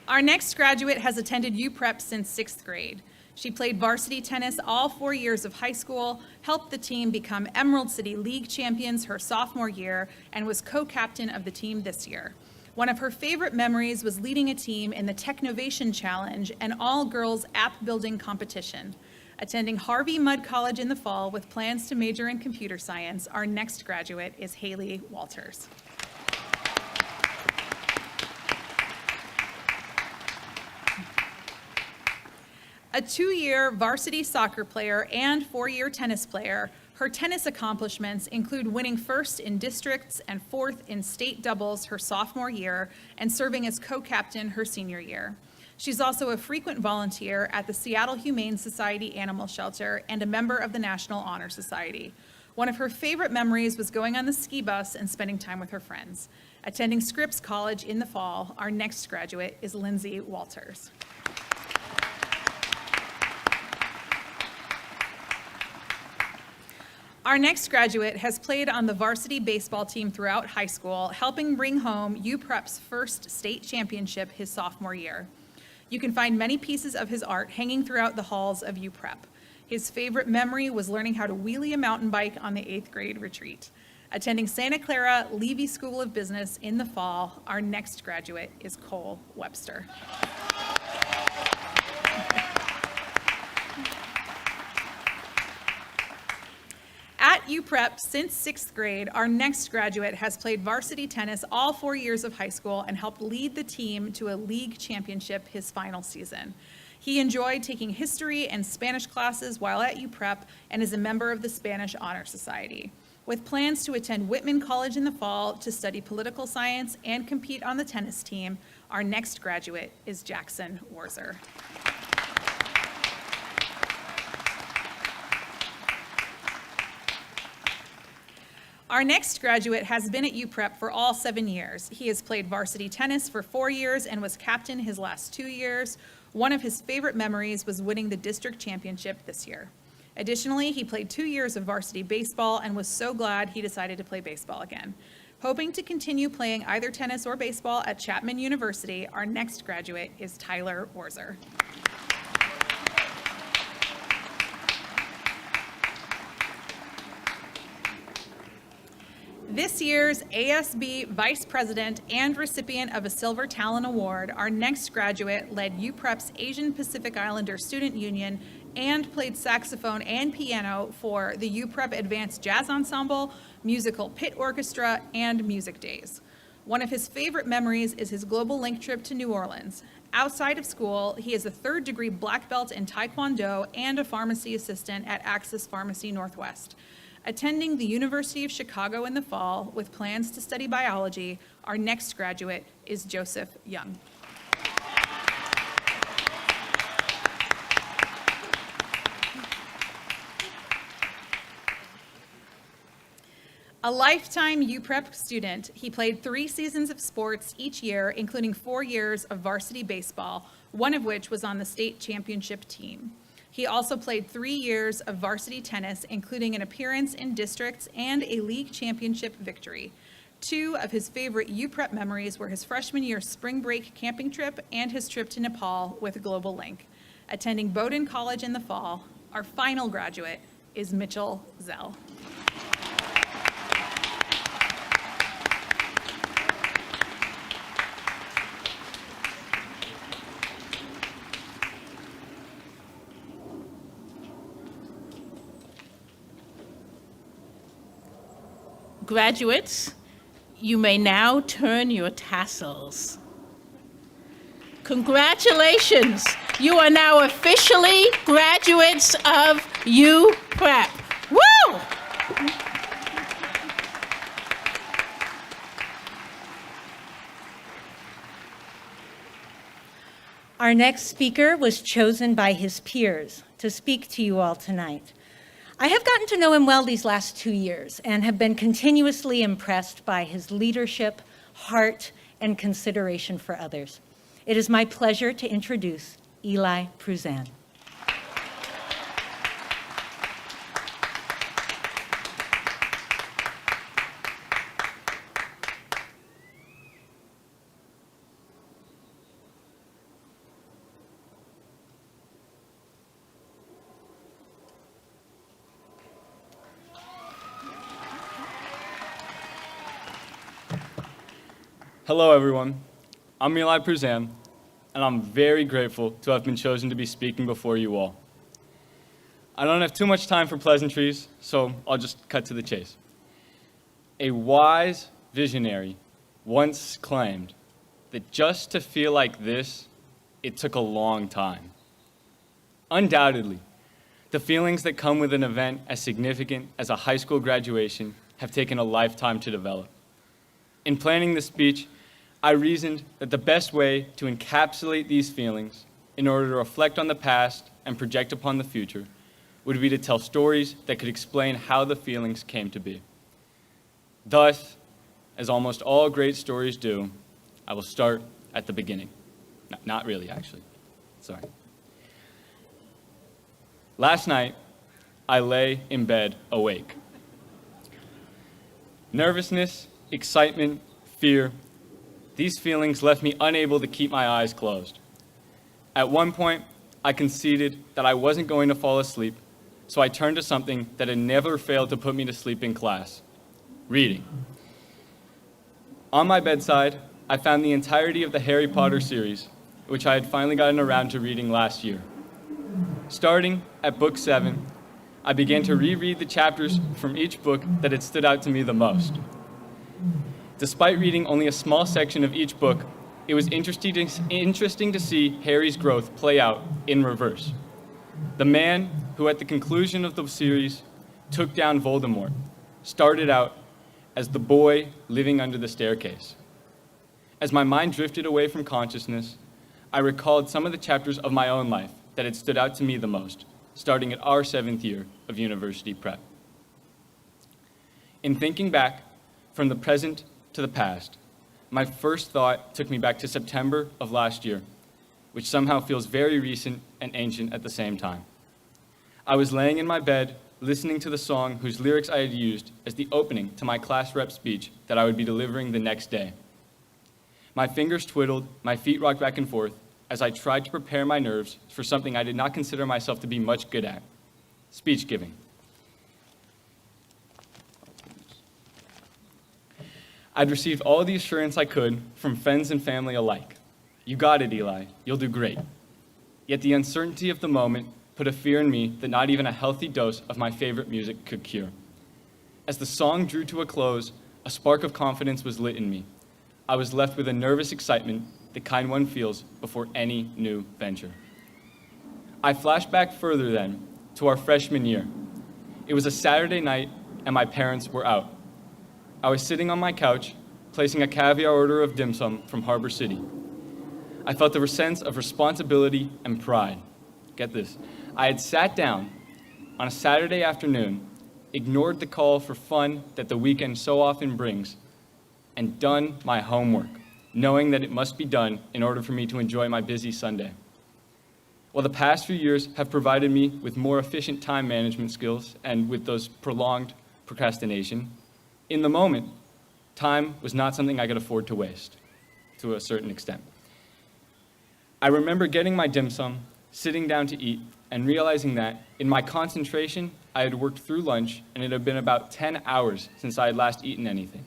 S7: Our next graduate has attended UPrep since 6th grade. She played varsity tennis all 4 years of high school, helped the team become Emerald City League champions her sophomore year, and was co-captain of the team this year. One of her favorite memories was leading a team in the Technovation Challenge, an all-girls app-building competition. Attending Harvey Mudd College in the fall with plans to major in computer science, our next graduate is Haley Walters. A 2-year varsity soccer player and 4-year tennis player, her tennis accomplishments include winning 1st in districts and 4th in state doubles her sophomore year and serving as co-captain her senior year. She's also a frequent volunteer at the Seattle Humane Society Animal Shelter and a member of the National Honor Society. One of her favorite memories was going on the ski bus and spending time with her friends. Attending Scripps College in the fall, our next graduate is Lindsay Walters. Our next graduate has played on the varsity baseball team throughout high school, helping bring home UPrep's first state championship his sophomore year. You can find many pieces of his art hanging throughout the halls of UPrep. His favorite memory was learning how to wheelie a mountain bike on the 8th grade retreat. Attending Santa Clara Levy School of Business in the fall, our next graduate is Cole Webster. At UPrep since 6th grade, our next graduate has played varsity tennis all 4 years of high school and helped lead the team to a league championship his final season. He enjoyed taking history and Spanish classes while at UPrep and is a member of the Spanish Honor Society. With plans to attend Whitman College in the fall to study political science and compete on the tennis team, our next graduate is Jackson Warzer. Our next graduate has been at UPrep for all 7 years. He has played varsity tennis for 4 years and was captain his last 2 years. One of his favorite memories was winning the district championship this year. Additionally, he played 2 years of varsity baseball and was so glad he decided to play baseball again. Hoping to continue playing either tennis or baseball at Chapman University, our next graduate is Tyler Warzer. This year's ASB Vice President and recipient of a Silver Talent Award, our next graduate led UPrep's Asian Pacific Islander Student Union and played saxophone and piano for the UPrep Advanced Jazz Ensemble, Musical Pit Orchestra, and Music Days. One of his favorite memories is his Global Link trip to New Orleans. Outside of school, he is a third-degree black belt in Taekwondo and a pharmacy assistant at Axis Pharmacy Northwest. Attending the University of Chicago in the fall with plans to study biology, our next graduate is Joseph Young. A lifetime UPrep student, he played 3 seasons of sports each year, including 4 years of varsity baseball, one of which was on the state championship team. He also played 3 years of varsity tennis, including an appearance in districts and a league championship victory. 2 of his favorite UPrep memories were his freshman year spring break camping trip and his trip to Nepal with Global Link. Attending Bowdoin College in the fall, our final graduate is Mitchell Zell.
S3: Graduates, you may now turn your tassels. Congratulations, you are now officially graduates of UPrep. Woo!
S6: Our next speaker was chosen by his peers to speak to you all tonight. I have gotten to know him well these last 2 years and have been continuously impressed by his leadership, heart, and consideration for others. It is my pleasure to introduce Eli Pruzan.
S8: Hello, everyone. I'm Eli Pruzan, and I'm very grateful to have been chosen to be speaking before you all. I don't have too much time for pleasantries, so I'll just cut to the chase. A wise visionary once claimed that just to feel like this, it took a long time. Undoubtedly, the feelings that come with an event as significant as a high school graduation have taken a lifetime to develop. In planning this speech, I reasoned that the best way to encapsulate these feelings in order to reflect on the past and project upon the future would be to tell stories that could explain how the feelings came to be. Thus, as almost all great stories do, I will start at the beginning. Not really, actually. Sorry. Last night, I lay in bed awake. Nervousness, excitement, fear, these feelings left me unable to keep my eyes closed. At one point, I conceded that I wasn't going to fall asleep, so I turned to something that had never failed to put me to sleep in class: reading. On my bedside, I found the entirety of the Harry Potter series, which I had finally gotten around to reading last year. Starting at book 7, I began to reread the chapters from each book that had stood out to me the most. Despite reading only a small section of each book, it was interesting to see Harry's growth play out in reverse. The man who, at the conclusion of the series, took down Voldemort started out as the boy living under the staircase. As my mind drifted away from consciousness, I recalled some of the chapters of my own life that had stood out to me the most, starting at our 7th year of university prep. In thinking back from the present to the past, my first thought took me back to September of last year, which somehow feels very recent and ancient at the same time. I was laying in my bed, listening to the song whose lyrics I had used as the opening to my class rep speech that I would be delivering the next day. My fingers twiddled, my feet rocked back and forth as I tried to prepare my nerves for something I did not consider myself to be much good at: speech giving. I'd received all the assurance I could from friends and family alike. "You got it, Eli. You'll do great." Yet the uncertainty of the moment put a fear in me that not even a healthy dose of my favorite music could cure. As the song drew to a close, a spark of confidence was lit in me. I was left with a nervous excitement, the kind one feels before any new venture. I flashed back further then to our freshman year. It was a Saturday night and my parents were out. I was sitting on my couch, placing a caviar order of dim sum from Harbor City. I felt a sense of responsibility and pride. Get this, I had sat down on a Saturday afternoon, ignored the call for fun that the weekend so often brings, and done my homework, knowing that it must be done in order for me to enjoy my busy Sunday. While the past few years have provided me with more efficient time management skills and with those prolonged procrastination, in the moment, time was not something I could afford to waste, to a certain extent. I remember getting my dim sum, sitting down to eat, and realizing that, in my concentration, I had worked through lunch, and it had been about 10 hours since I had last eaten anything.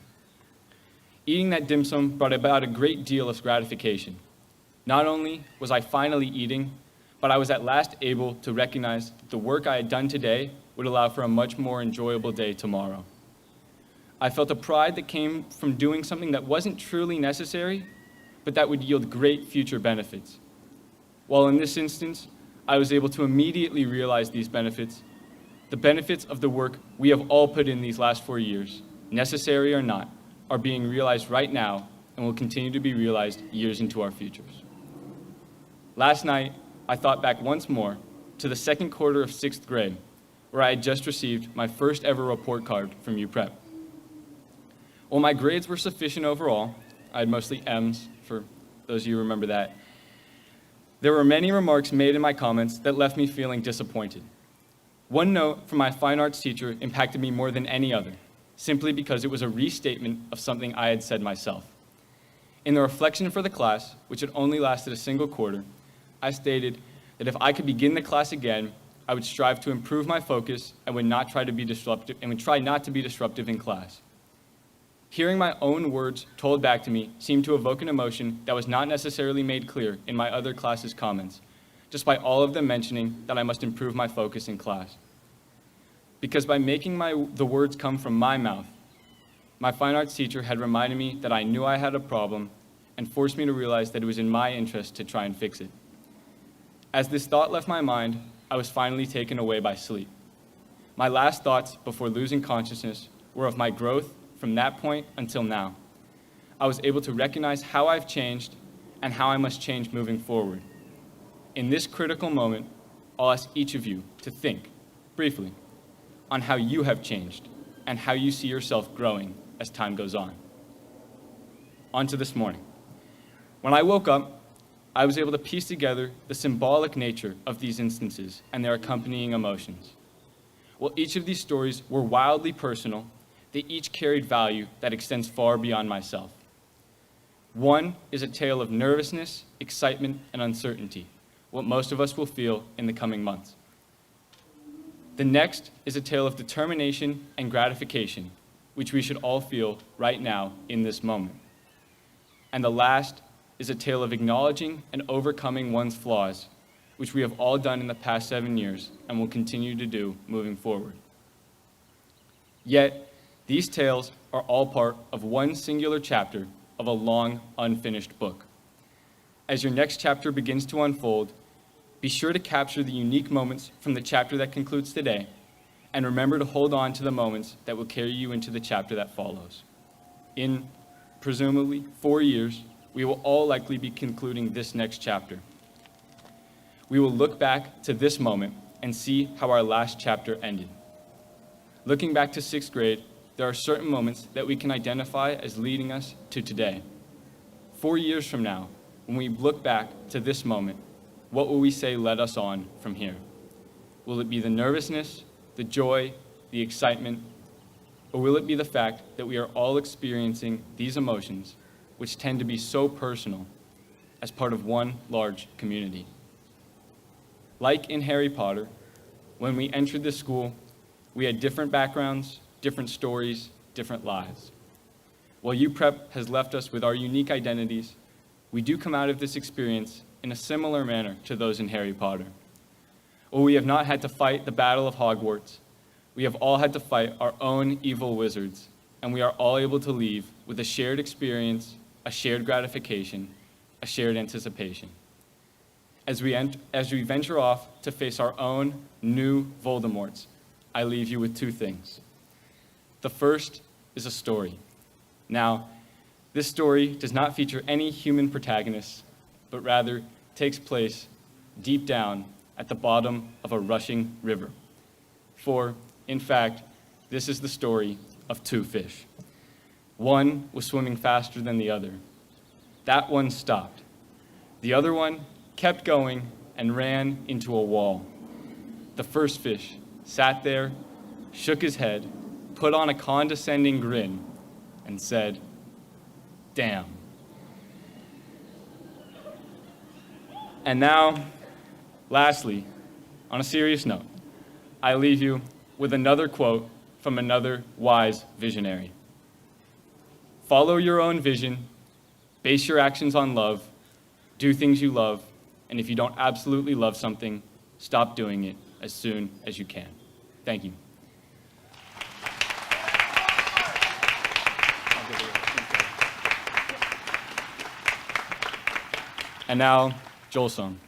S8: Eating that dim sum brought about a great deal of gratification. Not only was I finally eating, but I was at last able to recognize that the work I had done today would allow for a much more enjoyable day tomorrow. I felt a pride that came from doing something that wasn't truly necessary, but that would yield great future benefits. While in this instance, I was able to immediately realize these benefits, the benefits of the work we have all put in these last 4 years, necessary or not, are being realized right now and will continue to be realized years into our futures. Last night, I thought back once more to the second quarter of 6th grade, where I had just received my first ever report card from UPrep. While my grades were sufficient overall, I had mostly M's, for those of you who remember that, there were many remarks made in my comments that left me feeling disappointed. One note from my fine arts teacher impacted me more than any other, simply because it was a restatement of something I had said myself. In the reflection for the class, which had only lasted a single quarter, I stated that if I could begin the class again, I would strive to improve my focus and would try not to be disruptive in class. Hearing my own words told back to me seemed to evoke an emotion that was not necessarily made clear in my other classes' comments, despite all of them mentioning that I must improve my focus in class. Because by making the words come from my mouth, my fine arts teacher had reminded me that I knew I had a problem and forced me to realize that it was in my interest to try and fix it. As this thought left my mind, I was finally taken away by sleep. My last thoughts before losing consciousness were of my growth from that point until now. I was able to recognize how I've changed and how I must change moving forward. In this critical moment, I'll ask each of you to think, briefly, on how you have changed and how you see yourself growing as time goes on. On to this morning. When I woke up, I was able to piece together the symbolic nature of these instances and their accompanying emotions. While each of these stories were wildly personal, they each carried value that extends far beyond myself. One is a tale of nervousness, excitement, and uncertainty, what most of us will feel in the coming months. The next is a tale of determination and gratification, which we should all feel right now in this moment. And the last is a tale of acknowledging and overcoming one's flaws, which we have all done in the past 7 years and will continue to do moving forward. Yet, these tales are all part of one singular chapter of a long, unfinished book. As your next chapter begins to unfold, be sure to capture the unique moments from the chapter that concludes today, and remember to hold on to the moments that will carry you into the chapter that follows. In, presumably, 4 years, we will all likely be concluding this next chapter. We will look back to this moment and see how our last chapter ended. Looking back to 6th grade, there are certain moments that we can identify as leading us to today. 4 years from now, when we look back to this moment, what will we say led us on from here? Will it be the nervousness, the joy, the excitement, or will it be the fact that we are all experiencing these emotions, which tend to be so personal, as part of one large community? Like in Harry Potter, when we entered this school, we had different backgrounds, different stories, different lives. While UPrep has left us with our unique identities, we do come out of this experience in a similar manner to those in Harry Potter. While we have not had to fight the Battle of Hogwarts, we have all had to fight our own evil wizards, and we are all able to leave with a shared experience, a shared gratification, a shared anticipation. As we venture off to face our own new Voldemorts, I leave you with 2 things. The first is a story. Now, this story does not feature any human protagonists, but rather takes place deep down at the bottom of a rushing river. For, in fact, this is the story of 2 fish. One was swimming faster than the other. That one stopped. The other one kept going and ran into a wall. The first fish sat there, shook his head, put on a condescending grin, and said, "Damn." And now, lastly, on a serious note, I leave you with another quote from another wise visionary. Follow your own vision, base your actions on love, do things you love, and if you don't absolutely love something, stop doing it as soon as you can. Thank you. And now, Joel's song.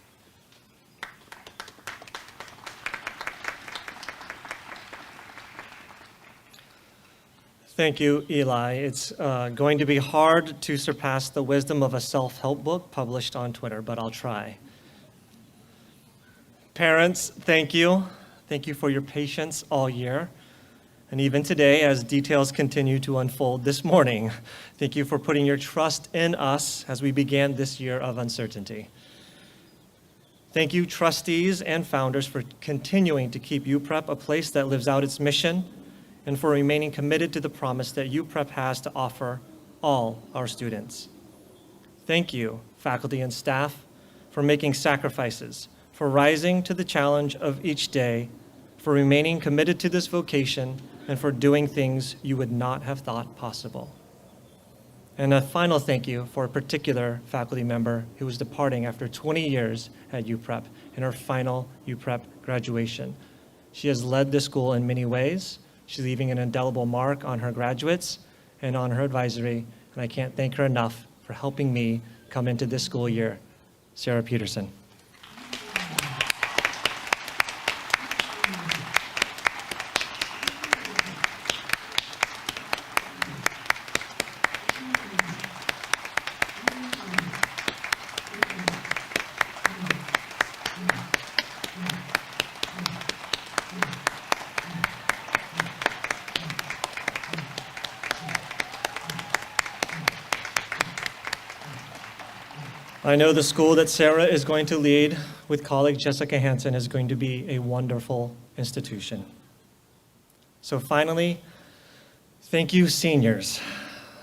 S1: Thank you, Eli. It's going to be hard to surpass the wisdom of a self-help book published on Twitter, but I'll try. Parents, thank you. Thank you for your patience all year. And even today, as details continue to unfold this morning, thank you for putting your trust in us as we began this year of uncertainty. Thank you, trustees and founders, for continuing to keep UPrep a place that lives out its mission and for remaining committed to the promise that UPrep has to offer all our students. Thank you, faculty and staff, for making sacrifices, for rising to the challenge of each day, for remaining committed to this vocation, and for doing things you would not have thought possible. And a final thank you for a particular faculty member who is departing after 20 years at UPrep in her final UPrep graduation. She has led this school in many ways. She's leaving an indelible mark on her graduates and on her advisory, and I can't thank her enough for helping me come into this school year. Sarah Peterson. I know the school that Sarah is going to lead with colleague Jessica Hansen is going to be a wonderful institution. So finally, Thank you, seniors.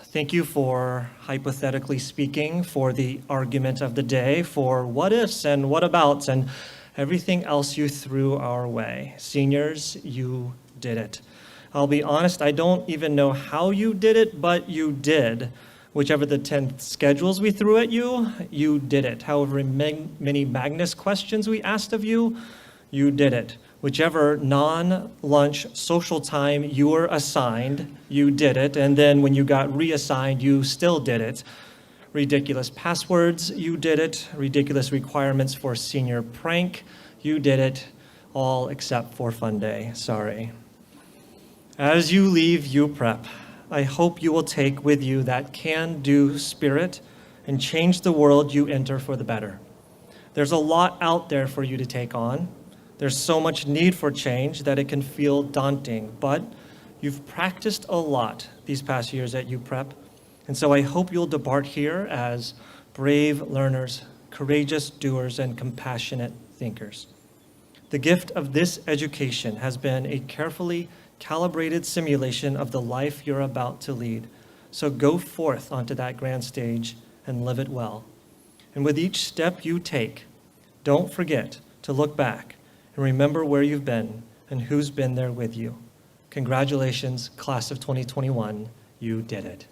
S1: Thank you for, hypothetically speaking, for the argument of the day, for what ifs and what abouts and everything else you threw our way. Seniors, you did it. I'll be honest, I don't even know how you did it, but you did. Whichever the 10 schedules we threw at you, you did it. However many Magnus questions we asked of you, you did it. Whichever non-lunch social time you were assigned, you did it. And then when you got reassigned, you still did it. Ridiculous passwords, you did it. Ridiculous requirements for senior prank, you did it. All except for fun day, sorry. As you leave UPrep, I hope you will take with you that can-do spirit and change the world you enter for the better. There's a lot out there for you to take on. There's so much need for change that it can feel daunting, but you've practiced a lot these past years at UPrep, and so I hope you'll depart here as brave learners, courageous doers, and compassionate thinkers. The gift of this education has been a carefully calibrated simulation of the life you're about to lead. So go forth onto that grand stage and live it well. And with each step you take, don't forget to look back and remember where you've been and who's been there with you. Congratulations, class of 2021, you did it.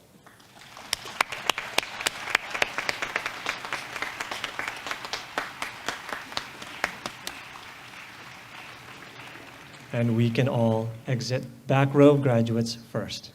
S1: And we can all exit. Back row graduates first.